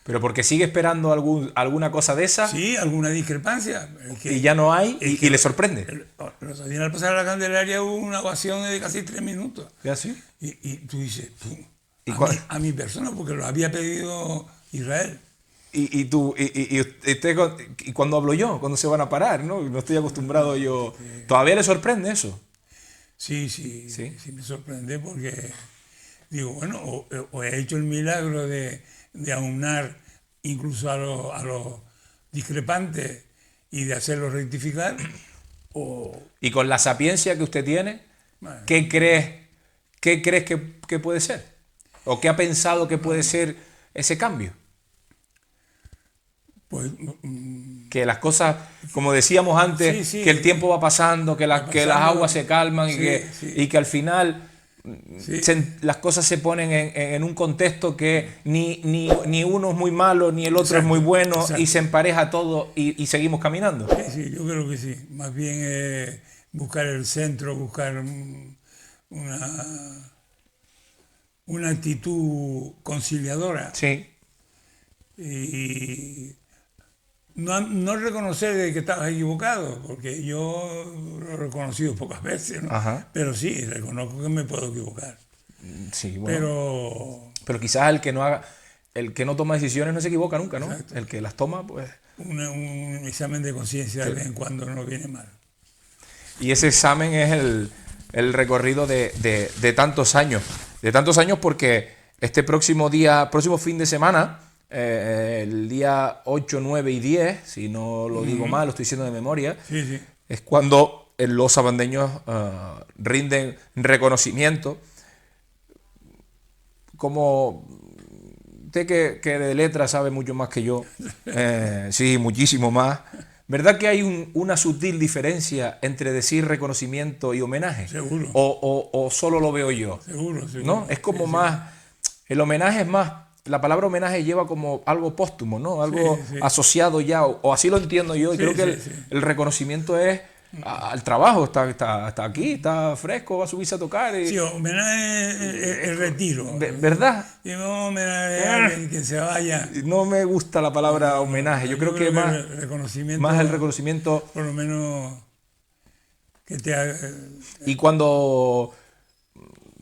Pero porque sigue esperando alguna cosa de esa. Sí, alguna discrepancia. Y ya no hay y le sorprende. El otro día al pasar a la Candelaria hubo una ovación de casi 3 minutos. ¿Ya sí? Y tú dices, a mi persona, porque lo había pedido Israel. Y cuando hablo yo, cuando se van a parar, ¿no? No estoy acostumbrado yo. ¿Todavía le sorprende eso? Sí, me sorprende porque digo, bueno, o he hecho el milagro de aunar incluso a los discrepantes y de hacerlos rectificar, o... Y con la sapiencia que usted tiene, Bueno, ¿qué crees que puede ser? ¿O qué ha pensado que puede ser ese cambio? pues Que las cosas, como decíamos antes, Sí, que el tiempo va pasando, que las aguas se calman y que al final las cosas se ponen en un contexto que ni uno es muy malo, ni el otro es muy bueno, y se empareja todo y seguimos caminando. Sí, yo creo que sí. Más bien buscar el centro, buscar una actitud conciliadora. Sí. Y no reconocer de que estabas equivocado, porque yo lo he reconocido pocas veces, ¿no? Ajá. Pero sí, reconozco que me puedo equivocar. Sí, bueno. Pero quizás el que no toma decisiones no se equivoca nunca, ¿no? Exacto. El que las toma, pues... un examen de conciencia de vez en cuando no viene mal. Y ese examen es el recorrido de tantos años. De tantos años porque este próximo fin de semana, el día 8, 9 y 10, si no lo digo mal, lo estoy diciendo de memoria, Sí. es cuando los sabandeños rinden reconocimiento. Como usted que de letras sabe mucho más que yo, sí, muchísimo más. ¿Verdad que hay una sutil diferencia entre decir reconocimiento y homenaje? Seguro. ¿O solo lo veo yo? Seguro. ¿No? Es como más... El homenaje es más... La palabra homenaje lleva como algo póstumo, ¿no? Algo asociado ya, o así lo entiendo yo. Y creo que el reconocimiento es al trabajo. Está aquí, está fresco, va a subirse a tocar. Sí, homenaje es el retiro. ¿Verdad? Y no homenaje a alguien que se vaya. No me gusta la palabra homenaje. Yo creo que más el reconocimiento, más el reconocimiento. Por lo menos que te haga. Y cuando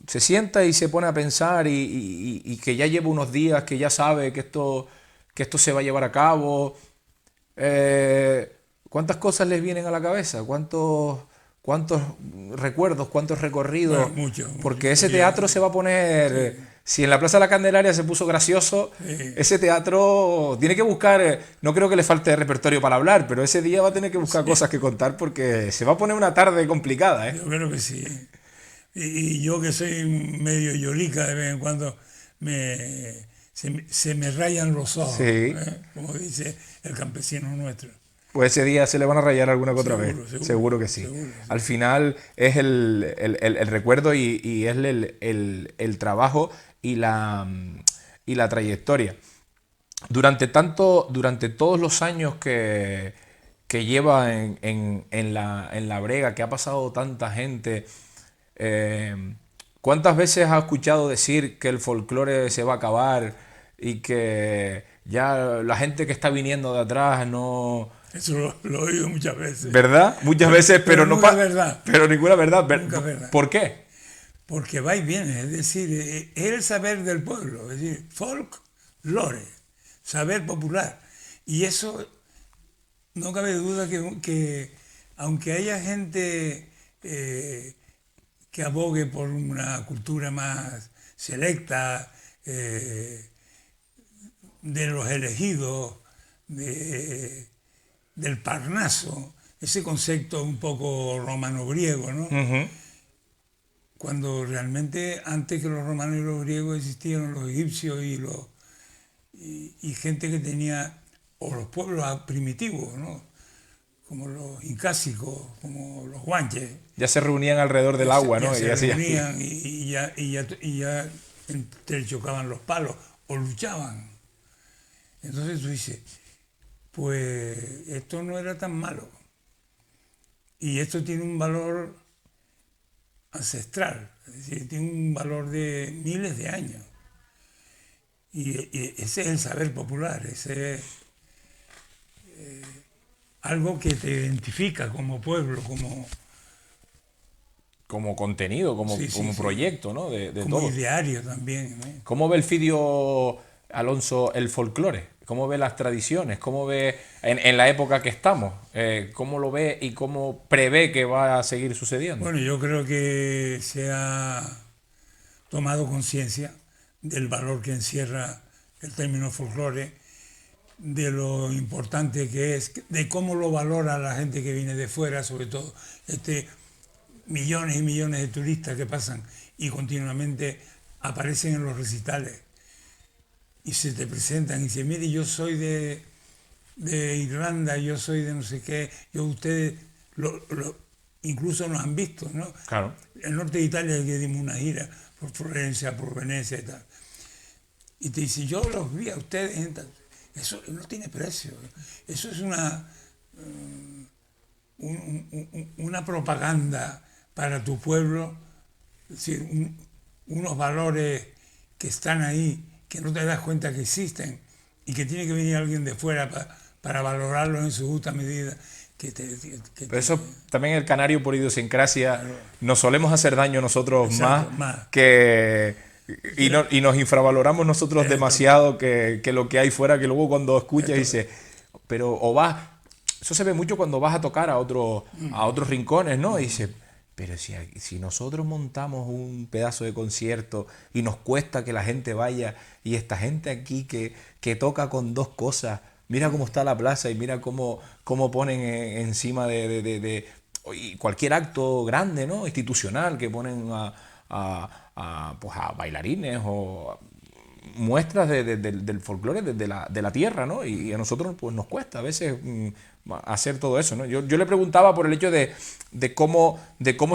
se sienta y se pone a pensar y que ya lleva unos días, que ya sabe que esto se va a llevar a cabo, ¿cuántas cosas les vienen a la cabeza? ¿Cuántos recuerdos, cuántos recorridos? Bueno, mucho, porque ese teatro se va a poner... Si en la Plaza de la Candelaria se puso gracioso, ese teatro tiene que buscar... No creo que le falte repertorio para hablar, pero ese día va a tener que buscar cosas que contar porque se va a poner una tarde complicada, ¿eh? Yo creo que sí. Y yo que soy medio llorica de vez en cuando, se me rayan los ojos, como dice el campesino nuestro. Pues ese día se le van a rayar alguna que otra vez. Seguro que sí. Seguro. Al final es el recuerdo y es el trabajo y la trayectoria. Durante todos los años que lleva en la brega, que ha pasado tanta gente... ¿Cuántas veces has escuchado decir que el folclore se va a acabar y que ya la gente que está viniendo de atrás no... Eso lo he oído muchas veces. ¿Verdad? Muchas veces, pero no nunca verdad. Pero ninguna verdad. Nunca verdad. ¿Por qué? Porque va y viene, es decir, es el saber del pueblo, es decir, folklore, saber popular. Y eso, no cabe duda que aunque haya gente que abogue por una cultura más selecta, de los elegidos, del Parnaso, ese concepto un poco romano-griego, ¿no? Cuando realmente antes que los romanos y los griegos existieron los egipcios y gente que tenía, o los pueblos primitivos, ¿no? como los incásicos, como los guanches. Ya se reunían alrededor del agua, ¿no? Se reunían y ya entrechocaban los palos o luchaban. Entonces tú dices, pues esto no era tan malo. Y esto tiene un valor ancestral, es decir, tiene un valor de miles de años. Y ese es el saber popular, ese es algo que te identifica como pueblo, como contenido, como proyecto, ¿no? De como todo. ideario también, ¿no? ¿Cómo ve el Fidio, Alonso, el folclore? ¿Cómo ve las tradiciones? ¿Cómo ve en la época que estamos? ¿Cómo lo ve y cómo prevé que va a seguir sucediendo? Bueno, yo creo que se ha tomado conciencia del valor que encierra el término folclore, de lo importante que es, de cómo lo valora la gente que viene de fuera, sobre todo millones y millones de turistas que pasan y continuamente aparecen en los recitales y se te presentan y dicen, mire, yo soy de Irlanda, yo soy de no sé qué, ustedes incluso nos han visto, ¿no? Claro. En el norte de Italia que dimos una gira por Florencia, por Venecia y tal. Y te dice, yo los vi a ustedes. Eso no tiene precio. Eso es una propaganda para tu pueblo, es decir, unos valores que están ahí, que no te das cuenta que existen y que tiene que venir alguien de fuera para valorarlos en su justa medida. Pero eso también el canario por idiosincrasia, claro. Nos solemos hacer daño nosotros. Exacto, más que... Y nos infravaloramos nosotros demasiado que lo que hay fuera, que luego cuando escuchas dices, pero o vas, eso se ve mucho cuando vas a tocar a otros rincones, ¿no? Y dices, pero si nosotros montamos un pedazo de concierto y nos cuesta que la gente vaya, y esta gente aquí que toca con dos cosas, mira cómo está la plaza y mira cómo ponen encima de cualquier acto grande, ¿no? Institucional, que ponen pues a bailarines o muestras del folclore de la tierra, ¿no? Y a nosotros pues nos cuesta a veces hacer todo eso, ¿no? Yo le preguntaba por el hecho de cómo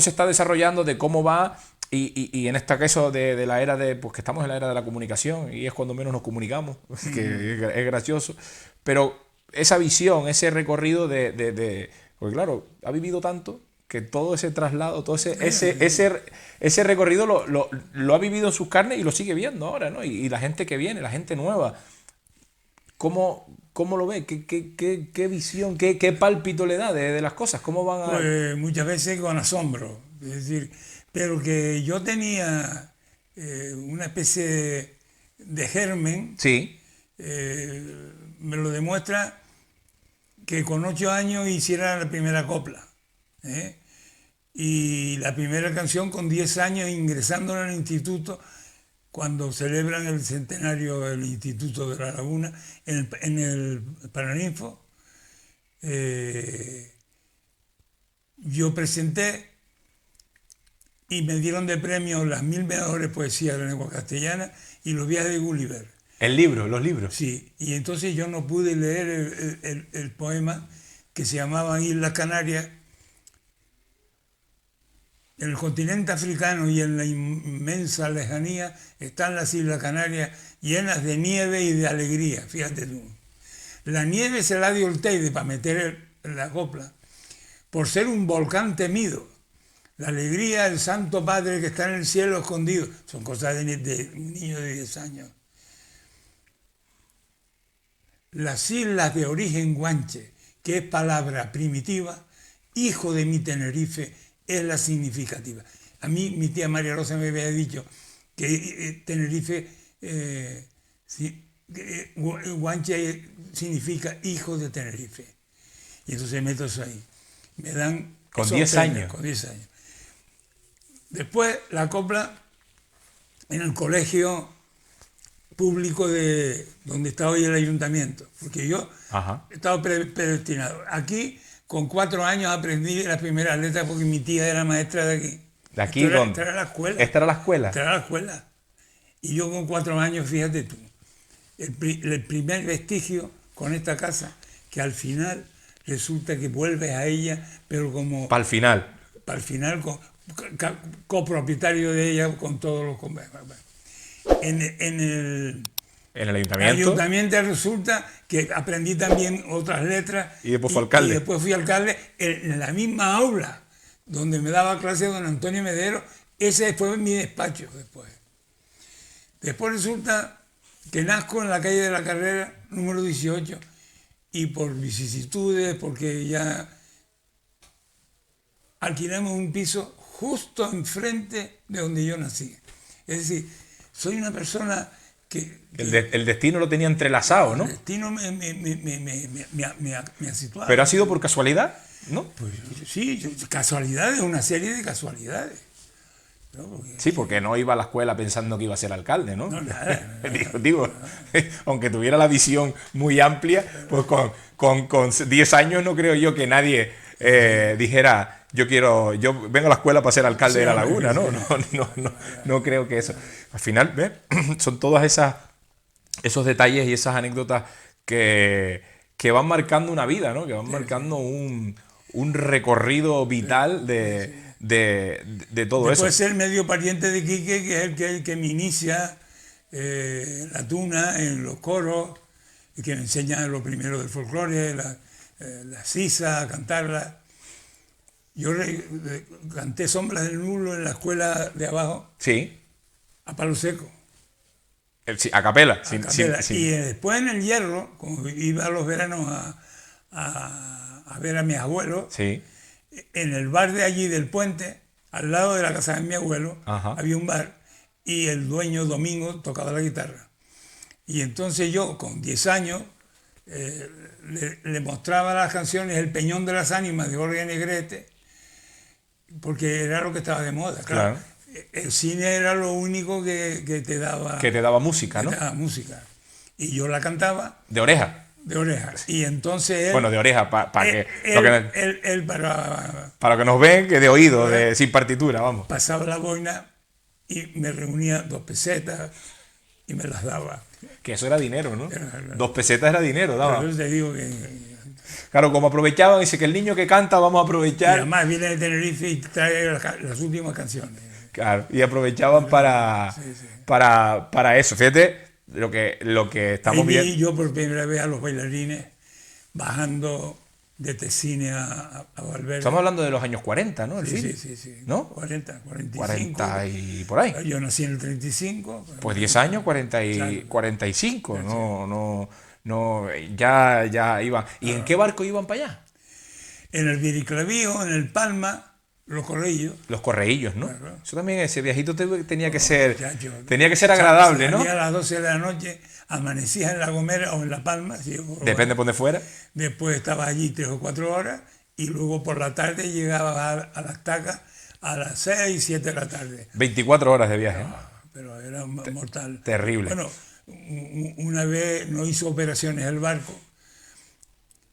se está desarrollando, de cómo va, y en este caso de la era pues que estamos en la era de la comunicación y es cuando menos nos comunicamos, que es gracioso, pero esa visión, ese recorrido porque claro, ha vivido tanto que todo ese traslado, todo ese recorrido lo ha vivido en sus carnes y lo sigue viendo ahora, ¿no? Y la gente que viene, la gente nueva, ¿cómo lo ve? ¿Qué visión, qué pálpito le da de las cosas? ¿Cómo van a...? Pues muchas veces con asombro, es decir, pero que yo tenía una especie de germen, sí. Me lo demuestra que con 8 años hiciera la primera copla, y la primera canción con 10 años ingresando en el instituto, cuando celebran el centenario del Instituto de la Laguna, en el Paraninfo, yo presenté y me dieron de premio las 1000 mejores poesías de la lengua castellana y los viajes de Gulliver. Los libros. Sí, y entonces yo no pude leer el poema que se llamaba Islas Canarias. En el continente africano y en la inmensa lejanía están las Islas Canarias llenas de nieve y de alegría, fíjate tú. La nieve se la dio el Teide para meter en la copla, por ser un volcán temido. La alegría del Santo Padre que está en el cielo escondido. Son cosas de un niño de 10 años. Las islas de origen guanche, que es palabra primitiva, hijo de mi Tenerife, es la significativa. A mí mi tía María Rosa me había dicho que Tenerife, guanche significa hijo de Tenerife. Y entonces meto eso ahí. Me dan... Con 10 años. Con 10 años. Después la copla en el colegio público de donde está hoy el ayuntamiento, porque yo estaba predestinado. Aquí, con 4 años, aprendí las primeras letras porque mi tía era maestra de aquí. ¿De aquí dónde? Esta era la escuela. ¿Esta era la escuela? Esta era la escuela. Y yo con 4 años, fíjate tú, el primer vestigio con esta casa, que al final resulta que vuelves a ella, pero como Para el final. para el final copropietario de ella con todos los convenios. En el En el ayuntamiento. ayuntamiento resulta que aprendí también otras letras. Y después fue alcalde. Y después fui alcalde en la misma aula donde me daba clase don Antonio Medero. Ese fue mi despacho después. Después resulta que nazco en la calle de la Carrera, número 18, y por vicisitudes, porque ya alquilamos un piso justo enfrente de donde yo nací. Es decir, soy una persona que El destino lo tenía entrelazado, ¿no? el destino me ha situado. Pero ha sido por casualidad, ¿no? Pues sí, casualidades, una serie de casualidades. ¿No? Sí, porque no iba a la escuela pensando que iba a ser alcalde, ¿no? No, nada. Digo, aunque tuviera la visión muy amplia, pues con 10 años no creo yo que nadie dijera, yo vengo a la escuela para ser alcalde de La Laguna, ¿no? No creo que eso. Al final, ¿ves? Son todas esos detalles y esas anécdotas que van marcando una vida, ¿no? Que van marcando un recorrido vital de todo eso. Puede ser medio pariente de Quique, que es el que me inicia la tuna en los coros, y que me enseña lo primero del folclore, la sisa, a cantarla. Yo canté Sombras del Nulo en la escuela de abajo, Sí. a palo seco. Sí, a capela. A capela. Y después en el Hierro, como iba a los veranos a ver a mis abuelos, Sí. en el bar de allí del puente, al lado de la casa de mi abuelo, Ajá. había un bar y el dueño Domingo tocaba la guitarra. Y entonces yo, con 10 años, le mostraba las canciones El Peñón de las Ánimas de Jorge Negrete, porque era lo que estaba de moda, claro. El cine era lo único que te daba... Que te daba música, ¿no? Te daba música. Y yo la cantaba De oreja. de oreja. Y entonces él... Bueno, de oreja, para él para que nos ven, que de oído, sin partitura, vamos. pasaba la boina y me reunía 2 pesetas y me las daba. Que eso era dinero, ¿no? Era- 2 pesetas era dinero, daba. Por eso te digo que... Claro, como aprovechaban, dice que el niño que canta vamos a Y aprovechar. además viene de Tenerife y trae las últimas canciones. Claro, y aprovechaban para eso. Fíjate lo que estamos Ahí vi viendo. yo por primera vez a los bailarines bajando de Tessine a Valverde. Estamos hablando de los años 40, ¿no? El Sí, film. sí. ¿No? 40, 45. 40 y por ahí. Yo nací en el 35. Pues 10 años, 45. No, ya iban. ¿Y en qué barco iban para allá? En el Viriclavío, en el Palma, los Correillos. Los correillos, ¿no? Claro. Eso también, ese viajito tenía que ser Muchacho. agradable, ¿no? Salía a las 12 de la noche, amanecías en La Gomera o en La Palma. Depende de dónde fuera. Después estabas allí 3 o 4 horas y luego por la tarde llegabas a las Tacas a las 6, 7 de la tarde. 24 horas de viaje. Pero era mortal. Terrible. Bueno, una vez no hizo operaciones el barco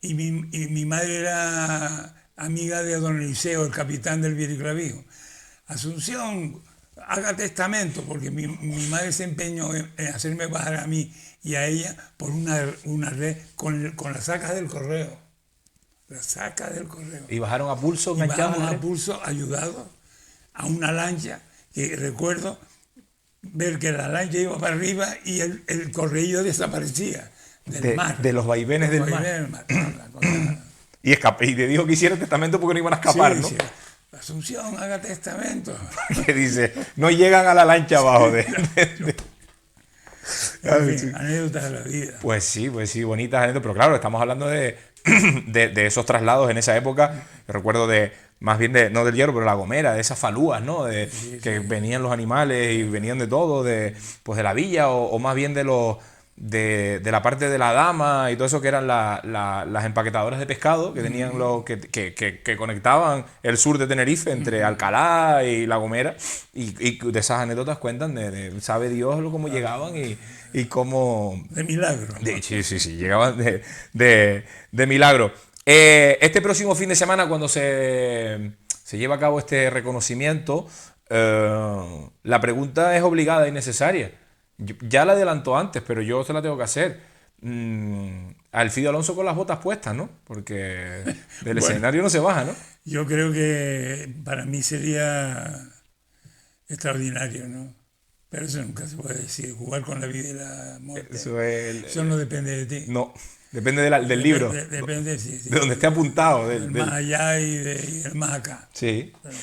y mi madre era amiga de don Eliseo, el capitán del Viriclavío. Asunción, haga testamento, porque mi madre se empeñó en hacerme bajar a mí y a ella por una red con las sacas del correo. Las sacas del correo. Y bajaron a pulso, Y enganchados. bajamos a pulso ayudados a una lancha que recuerdo ver que la lancha iba para arriba y el correillo desaparecía del mar. De los vaivenes del mar. Vaivenes mar. La cosa- Y te dijo que hiciera testamento porque no iban a escapar, Sí, ¿no? sí. Asunción, haga testamento. Que dice, no llegan a la lancha abajo En fin, anécdotas de la vida. Pues sí, bonitas anécdotas, pero claro, estamos hablando de esos traslados en esa época. Yo recuerdo más bien no del Hierro, pero La Gomera, de esas falúas, ¿no? Que venían los animales y venían de todo, pues de la villa o más bien de la parte de la Dama y todo eso que eran las empaquetadoras de pescado que tenían que conectaban el sur de Tenerife entre Alcalá y La Gomera y de esas anécdotas cuentan sabe Dios cómo llegaban y cómo... De milagro. Sí, llegaban de milagro. Este próximo fin de semana cuando se lleva a cabo este reconocimiento, la pregunta es obligada y necesaria. Ya la adelantó antes, pero yo se la tengo que hacer. a Elfidio Alonso con las botas puestas, ¿no? Porque del Bueno, escenario no se baja, ¿no? yo creo que para mí sería extraordinario, ¿no? Pero eso nunca se puede decir. Jugar con la vida y la muerte. Eso es Eso no depende de ti. no, depende del libro, Depende, sí, sí, de donde esté apuntado. del más allá y del más acá. Sí. Pero,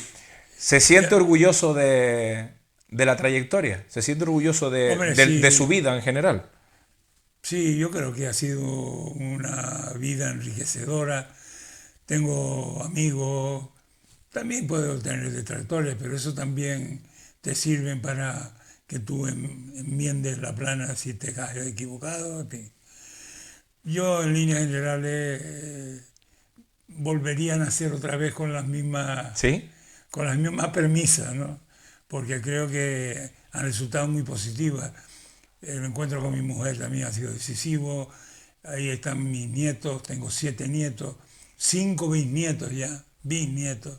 ¿Se siente ya, orgulloso de la trayectoria? ¿Se siente orgulloso hombre, de su sí, vida en general? sí, yo creo que ha sido una vida enriquecedora. Tengo amigos, también puedo tener detractores, pero eso también te sirven para que tú enmiendes la plana si te has equivocado. En fin. Yo en líneas generales volvería a nacer otra vez ¿Sí? con las mismas premisas, ¿no? Porque creo que han resultado muy positivas. El encuentro con mi mujer también ha sido decisivo. Ahí están mis nietos, tengo 7 nietos, 5 bisnietos ya, bisnietos.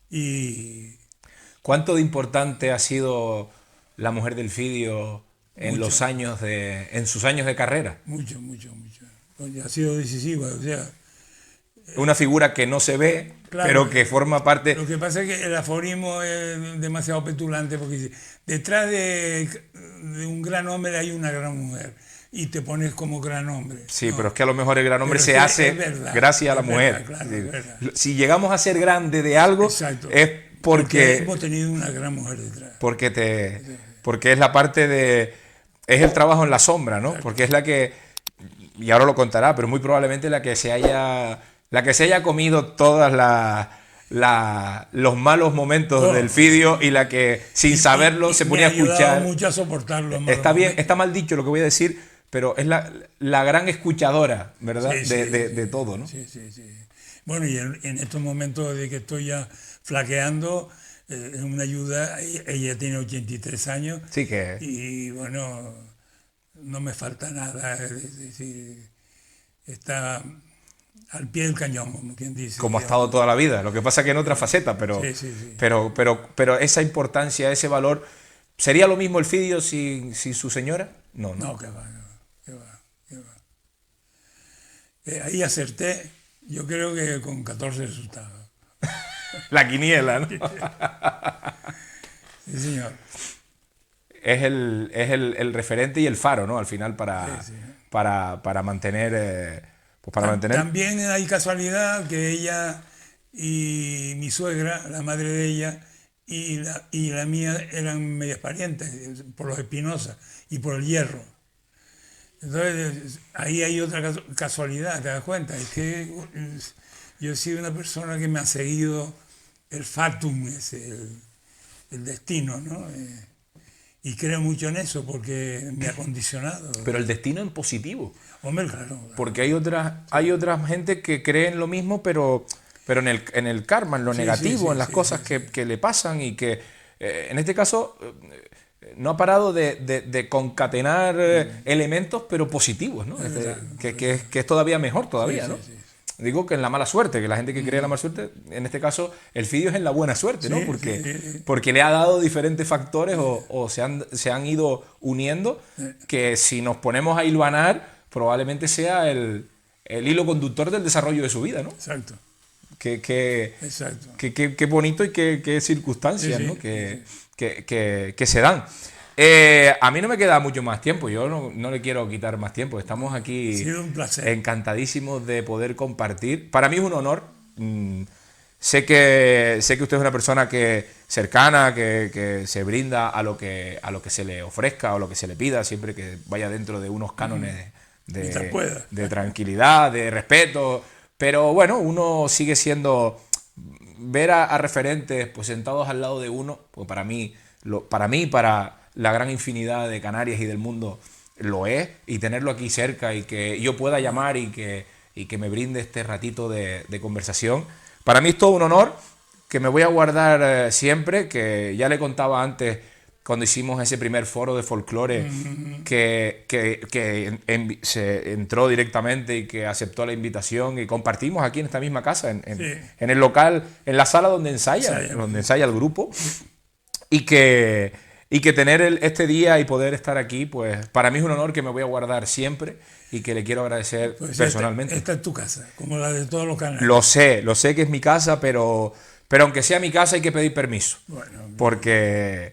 Y ¿Cuánto de importante ha sido la mujer del Fidio mucho, en sus años de carrera? mucho, mucho, mucho. Oye, ha sido decisiva, o sea, Una figura que no se ve, claro, pero que forma parte. lo que pasa es que el aforismo es demasiado petulante porque dice, detrás de un gran hombre hay una gran mujer y te pones como gran hombre. Sí, pero No, es que a lo mejor el gran hombre pero es se que hace es verdad, gracias a la es mujer. verdad, claro, es verdad. Si llegamos a ser grande de algo, Exacto. es Porque hemos tenido una gran mujer detrás. porque es la parte es el trabajo en la sombra, ¿no? Porque es la que, y ahora lo contará, pero muy probablemente la que se haya comido todas los malos momentos Todo. del Fidio y la que sin saberlo se Me ponía ha a ayudado escuchar. mucho a soportar los malos Está bien, momentos. está mal dicho lo que voy a decir, pero es la gran escuchadora, ¿verdad? Sí, sí, De todo, ¿no? sí, sí, sí. Bueno, y en estos momentos de que estoy ya flaqueando, es una ayuda. Ella tiene 83 años Sí que, y bueno, no me falta nada. Es decir, está al pie del cañón, como quien dice. como ha Digamos. estado toda la vida, lo que pasa que en otra faceta, Sí, sí, sí. pero esa importancia, ese valor, ¿sería lo mismo el Fidio sin su señora? No, no. No, que va, que va, que va. Ahí acerté, yo creo que con 14 resultados. La quiniela, ¿no? Sí, señor. Es el referente y el faro, ¿no? Al final Sí, sí. para mantener, pues para mantener. También hay casualidad que ella y mi suegra, la madre de ella, y la mía eran medias parientes, por los Espinosa y por el Hierro. Entonces, ahí hay otra casualidad, ¿te das cuenta? Es que yo he sido una persona que me ha seguido el fatum, el destino, ¿no? Y creo mucho en eso porque me ha condicionado. Pero el destino en positivo. Hombre, claro. Porque hay otras gente que creen lo mismo, pero en el karma, en lo Sí, negativo, sí, sí, en las sí, cosas sí, que le pasan y que en este caso no ha parado de concatenar elementos, pero positivos, ¿no? Que es todavía mejor todavía, sí, ¿no? sí, sí. Digo que en la mala suerte, que la gente que cree en la mala suerte, en este caso el Fidio es en la buena suerte, ¿no? Sí, Porque, sí. porque le ha dado diferentes factores o se han ido uniendo que si nos ponemos a hilvanar, probablemente sea el hilo conductor del desarrollo de su vida, ¿no? Exacto, Qué exacto. bonito y qué circunstancias, Sí, sí, ¿no? sí, que se dan. A mí no me queda mucho más tiempo, yo no le quiero quitar más tiempo. Estamos Ha aquí sido un placer. encantadísimos de poder compartir. Para mí es un honor. Sé que usted es una persona cercana, que se brinda a lo que se le ofrezca o lo que se le pida, siempre que vaya dentro de unos cánones Mientras pueda. de tranquilidad, de respeto. Pero bueno, uno sigue siendo ver a referentes pues sentados al lado de uno, pues para para la gran infinidad de Canarias y del mundo lo es, y tenerlo aquí cerca y que yo pueda llamar y que me brinde este ratito de conversación. Para mí es todo un honor que me voy a guardar siempre, que ya le contaba antes cuando hicimos ese primer foro de folclore se entró directamente y que aceptó la invitación y compartimos aquí en esta misma casa, en el local, en la sala donde ensaya el grupo y que Y que tener este día y poder estar aquí, pues para mí es un honor que me voy a guardar siempre y que le quiero agradecer Pues personalmente. esta es tu casa, como la de todos los canales. Lo sé que es mi casa, pero aunque sea mi casa hay que pedir permiso. Bueno, Porque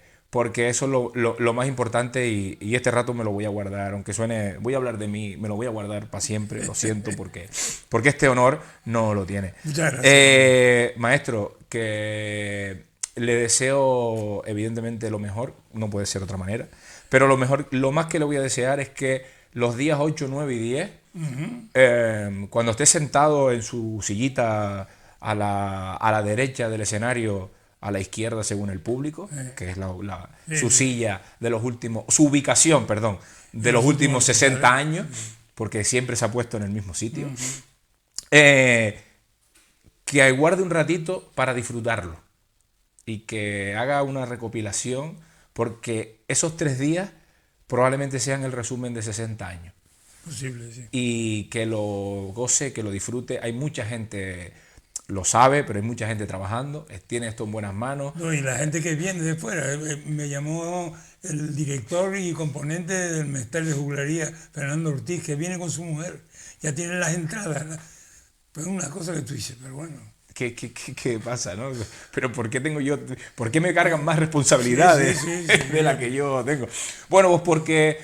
eso es lo más importante y este rato me lo voy a guardar, aunque suene, voy a hablar de mí, me lo voy a guardar para siempre, lo siento, porque este honor no lo tiene. muchas gracias. Maestro, que le deseo evidentemente lo mejor, no puede ser de otra manera, pero lo más que le voy a desear es que los días 8, 9 y 10, cuando esté sentado en su sillita a la derecha del escenario, a la izquierda según el público, que es su silla de los últimos, su ubicación, perdón, de los últimos 60 años, porque siempre se ha puesto en el mismo sitio, que aguarde un ratito para disfrutarlo y que haga una recopilación, porque esos 3 días probablemente sean el resumen de 60 años. Posible, sí. Y que lo goce, que lo disfrute. Hay mucha gente, lo sabe, pero hay mucha gente trabajando, tiene esto en buenas manos. No, y la gente que viene de fuera, me llamó el director y componente del Mestal de Juglaría, Fernando Ortiz, que viene con su mujer, ya tiene las entradas. Pues una cosa que tú dices, pero bueno. ¿Qué pasa, no? Pero ¿por qué me cargan más responsabilidades Sí, de las que yo tengo? Bueno, pues porque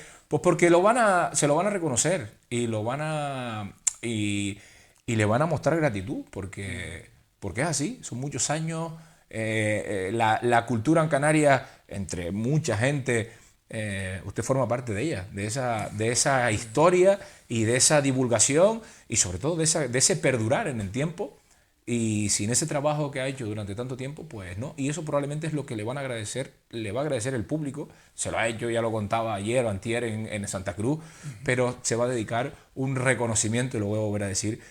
se lo van a reconocer y le van a mostrar gratitud, porque es así, son muchos años. La cultura en Canarias, entre mucha gente, usted forma parte de ella, de esa historia y de esa divulgación y sobre todo de ese perdurar en el tiempo. Y sin ese trabajo que ha hecho durante tanto tiempo, pues no. Y eso probablemente es lo que le va a agradecer el público. Se lo ha hecho, ya lo contaba ayer o antier en Santa Cruz, pero se va a dedicar un reconocimiento, y lo voy a volver a decir,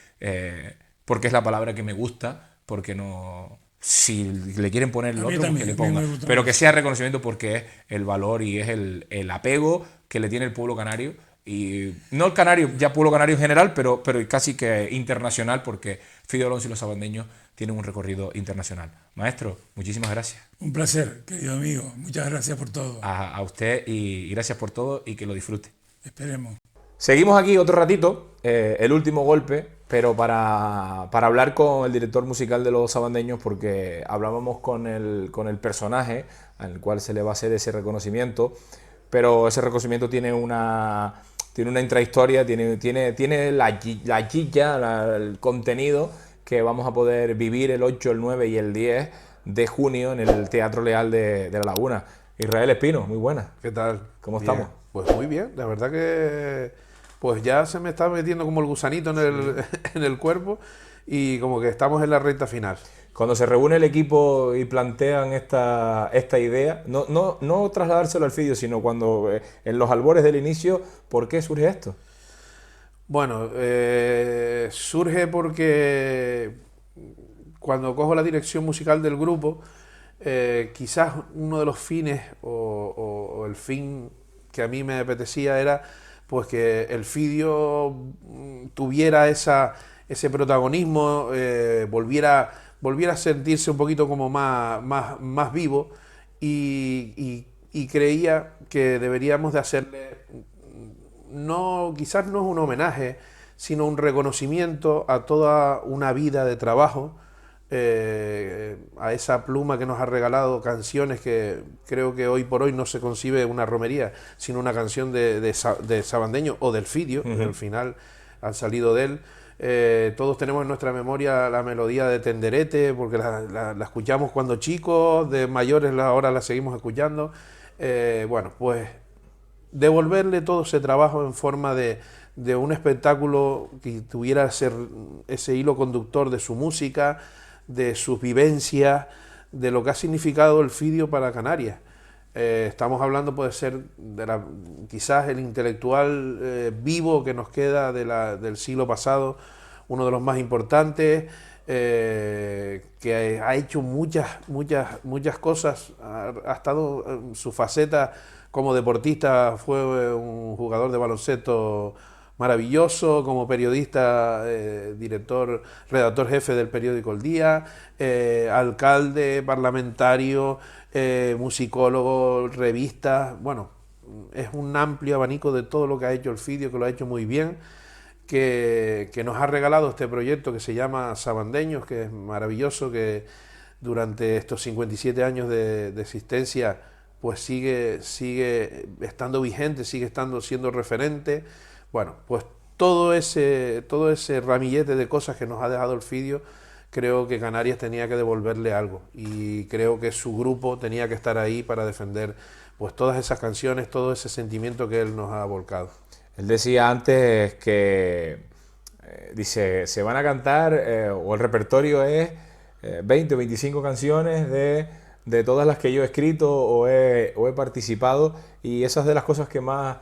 porque es la palabra que me gusta, porque no... Si le quieren poner el otro, también, que le pongan. Pero que sea reconocimiento porque es el valor y es el apego que le tiene el pueblo canario. Y no el canario, ya pueblo canario en general, pero casi que internacional, porque Fido Alonso y los sabandeños tienen un recorrido internacional. Maestro, muchísimas gracias. Un placer, querido amigo. Muchas gracias por todo. A usted y gracias por todo y que lo disfrute. Esperemos. Seguimos aquí otro ratito, el último golpe, pero para hablar con el director musical de los sabandeños, porque hablábamos con el personaje al cual se le va a hacer ese reconocimiento, pero ese reconocimiento tiene una intrahistoria, tiene la chicha, el contenido que vamos a poder vivir el 8, el 9 y el 10 de junio en el Teatro Leal de La Laguna. Israel Espino, muy buena. ¿Qué tal? ¿Cómo Bien. estamos? Pues muy bien, la verdad que pues ya se me está metiendo como el gusanito en el cuerpo y como que estamos en la recta final. Cuando se reúne el equipo y plantean esta idea, no trasladárselo al Fidio, sino cuando en los albores del inicio, ¿por qué surge esto? Bueno, surge porque cuando cojo la dirección musical del grupo, quizás uno de los fines o el fin que a mí me apetecía era pues que el Fidio tuviera ese protagonismo, volviera a sentirse un poquito como más vivo y creía que deberíamos de hacerle, quizás no es un homenaje, sino un reconocimiento a toda una vida de trabajo, a esa pluma que nos ha regalado canciones que creo que hoy por hoy no se concibe una romería, sino una canción de Sabandeño o del Fidio, que al final han salido de él. Todos tenemos en nuestra memoria la melodía de Tenderete, porque la escuchamos cuando chicos, de mayores ahora la seguimos escuchando. Bueno, pues devolverle todo ese trabajo en forma de un espectáculo que tuviera ese hilo conductor de su música, de sus vivencias, de lo que ha significado el Fidio para Canarias. Estamos hablando, puede ser, quizás el intelectual vivo que nos queda del siglo pasado, uno de los más importantes, que ha hecho muchas cosas, ha estado en su faceta como deportista, fue un jugador de baloncesto maravilloso, como periodista, redactor jefe del periódico El Día, alcalde, parlamentario, musicólogos, revistas, bueno, es un amplio abanico de todo lo que ha hecho Elfidio, que lo ha hecho muy bien, que nos ha regalado este proyecto que se llama Sabandeños, que es maravilloso, que durante estos 57 años de existencia pues sigue estando vigente, sigue estando siendo referente. Bueno, pues todo ese ramillete de cosas que nos ha dejado Elfidio, creo que Canarias tenía que devolverle algo, y creo que su grupo tenía que estar ahí para defender pues todas esas canciones, todo ese sentimiento que él nos ha volcado. Él decía antes que, dice, se van a cantar, o el repertorio es 20 o 25 canciones de todas las que yo he escrito o he participado, y esas de las cosas que más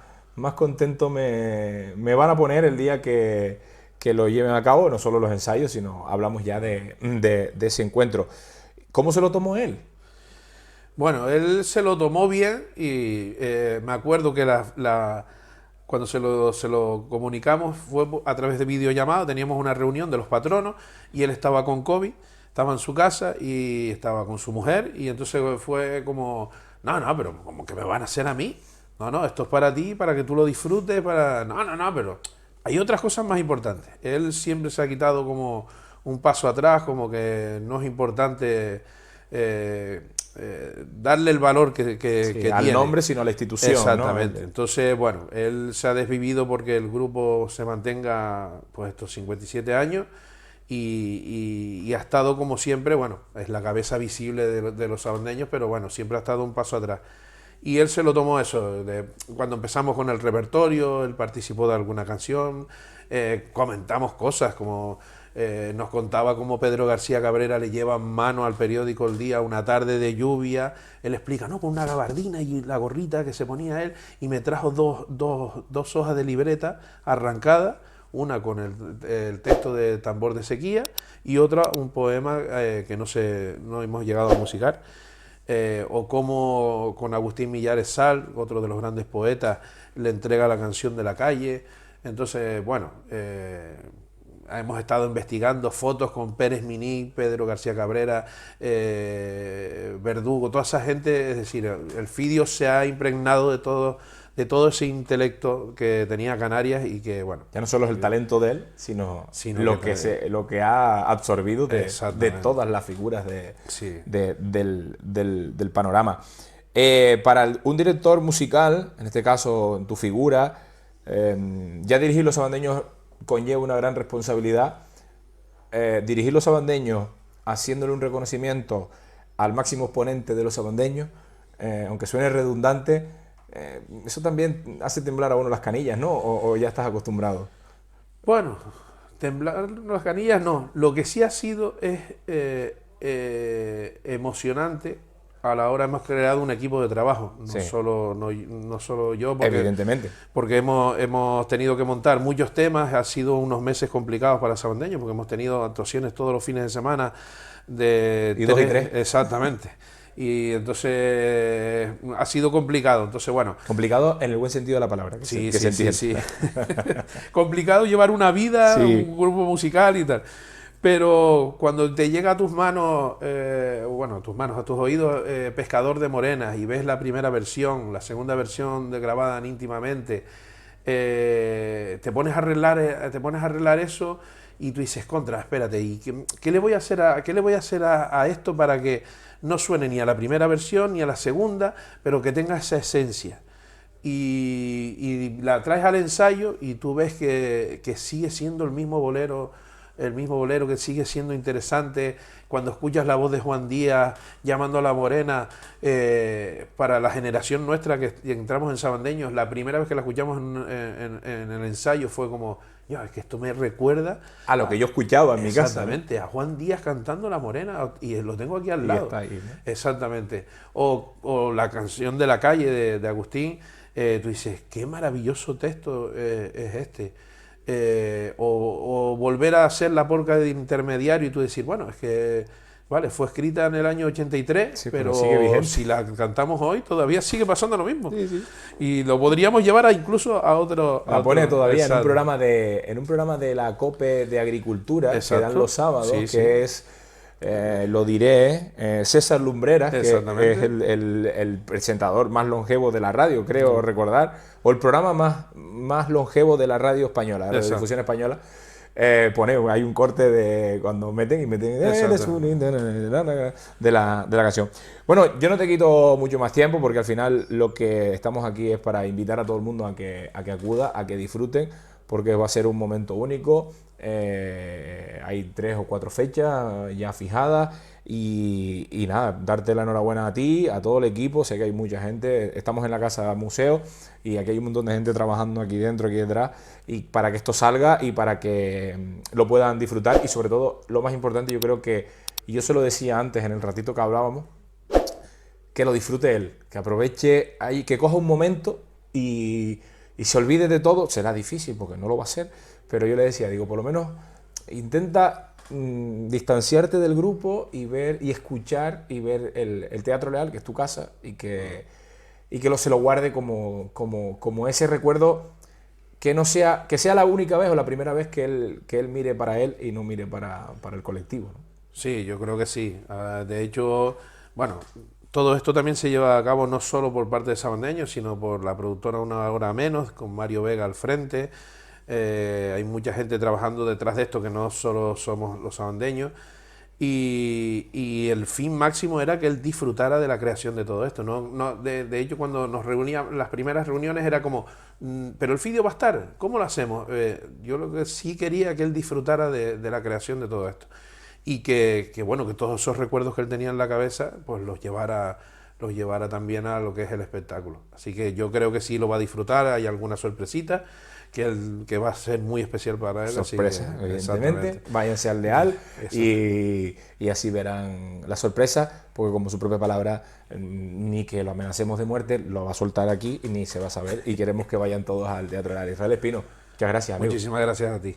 contento me van a poner el día que lo lleven a cabo, no solo los ensayos, sino hablamos ya de ese encuentro. ¿Cómo se lo tomó él? Bueno, él se lo tomó bien, y me acuerdo que cuando se lo comunicamos fue a través de videollamada. Teníamos una reunión de los patronos y él estaba con COVID, estaba en su casa y estaba con su mujer, y entonces fue como, no, pero como que me van a hacer a mí. No, esto es para ti, para que tú lo disfrutes, no, pero hay otras cosas más importantes. Él siempre se ha quitado como un paso atrás, como que no es importante darle el valor que al tiene. nombre, sino a la institución. Exactamente. ¿No? Entonces, bueno, él se ha desvivido porque el grupo se mantenga pues estos 57 años, y ha estado como siempre, bueno, es la cabeza visible de los sabandeños, pero bueno, siempre ha estado un paso atrás. Y él se lo tomó eso, cuando empezamos con el repertorio, él participó de alguna canción, comentamos cosas como... nos contaba cómo Pedro García Cabrera le lleva en mano al periódico El Día una tarde de lluvia. Él explica, no, con una gabardina y la gorrita que se ponía él, y me trajo dos hojas de libreta arrancadas, una con el texto de Tambor de Sequía y otra un poema que no hemos llegado a musicar. O como con Agustín Millares Sal, otro de los grandes poetas, le entrega la canción de la calle. Entonces, bueno... hemos estado investigando fotos con Pérez Miní, Pedro García Cabrera, Verdugo, toda esa gente. Es decir, Elfidio se ha impregnado de todo ese intelecto que tenía Canarias, y que, bueno... Ya no solo es el talento de él, sino lo que ha absorbido de todas las figuras del panorama. Para un director musical, en este caso tu figura, ya dirigir los sabandeños conlleva una gran responsabilidad. Dirigir los sabandeños haciéndole un reconocimiento al máximo exponente de los sabandeños, aunque suene redundante, eso también hace temblar a uno las canillas, ¿no? ¿O ya estás acostumbrado? Bueno, temblar las canillas no. Lo que sí ha sido es emocionante. A la hora hemos creado un equipo de trabajo, no solo yo, evidentemente, porque hemos tenido que montar muchos temas. Ha sido unos meses complicados para sabandeños, porque hemos tenido actuaciones todos los fines de semana y 2 y 3. Exactamente. Y entonces ha sido complicado. Entonces, bueno, complicado en el buen sentido de la palabra, que sí. Complicado llevar una vida, un grupo musical y tal. Pero cuando te llega a tus manos, a tus oídos, Pescador de Morenas, y ves la primera versión, la segunda versión grabada íntimamente, te pones a arreglar eso, y tú dices, contra, espérate, ¿y qué le voy a hacer a esto para que no suene ni a la primera versión ni a la segunda, pero que tenga esa esencia? Y la traes al ensayo y tú ves que sigue siendo el mismo bolero, que sigue siendo interesante. Cuando escuchas la voz de Juan Díaz llamando a la Morena, para la generación nuestra que entramos en Sabandeños, la primera vez que la escuchamos en el ensayo fue como, es que esto me recuerda a lo que yo escuchaba en mi casa. Exactamente, a Juan Díaz cantando la Morena, y lo tengo aquí al lado. Está ahí, ¿no? Exactamente. O la canción de la calle de Agustín, tú dices, qué maravilloso texto es este. O volver a hacer La Polca de Intermediario, y tú decir, bueno, es que vale, fue escrita en el año 83, pero sigue vigente. Si la cantamos hoy todavía sigue pasando lo mismo. Sí. Y lo podríamos llevar incluso a otro... La pone todavía en un programa de la COPE de Agricultura, que dan los sábados, es lo diré, César Lumbreras, que Exactamente. es el presentador más longevo de la radio, creo recordar, o el programa más longevo de la radio española, de la Exacto. difusión española. Hay un corte de cuando meten Exacto. de la canción. Bueno, yo no te quito mucho más tiempo porque al final lo que estamos aquí es para invitar a todo el mundo a que acuda, a que disfruten, porque va a ser un momento único. Hay 3 o 4 fechas ya fijadas y nada, darte la enhorabuena a ti, a todo el equipo. Sé que hay mucha gente, estamos en la casa museo y aquí hay un montón de gente trabajando aquí dentro, aquí detrás, y para que esto salga y para que lo puedan disfrutar. Y sobre todo, lo más importante, yo creo que, y yo se lo decía antes en el ratito que hablábamos, que lo disfrute él, que aproveche ahí, que coja un momento y se olvide de todo. Será difícil porque no lo va a hacer, pero yo le decía, digo, por lo menos intenta distanciarte del grupo y ver y escuchar y ver el Teatro Leal, que es tu casa, y que se lo guarde como ese recuerdo, que no sea, que sea la única vez o la primera vez que él mire para él y no mire para el colectivo, ¿no? Sí, yo creo que sí. De hecho, bueno, todo esto también se lleva a cabo no solo por parte de Sabandeños, sino por la productora Una Hora Menos, con Mario Vega al frente. Hay mucha gente trabajando detrás de esto, que no solo somos los sabandeños. Y el fin máximo era que él disfrutara de la creación de todo esto. De hecho, cuando nos reuníamos, las primeras reuniones era como, pero el vídeo va a estar, ¿cómo lo hacemos? Yo lo que sí quería que él disfrutara de la creación de todo esto. Y bueno, que todos esos recuerdos que él tenía en la cabeza, pues los llevara también a lo que es el espectáculo. Así que yo creo que sí lo va a disfrutar. Hay alguna sorpresita que va a ser muy especial para él. Sorpresa, así que, evidentemente. Váyanse al Leal y así verán la sorpresa, porque como su propia palabra, ni que lo amenacemos de muerte, lo va a soltar aquí y ni se va a saber. Y queremos que vayan todos al Teatro Leal. Israel Espino, muchas gracias, amigo. Muchísimas gracias a ti.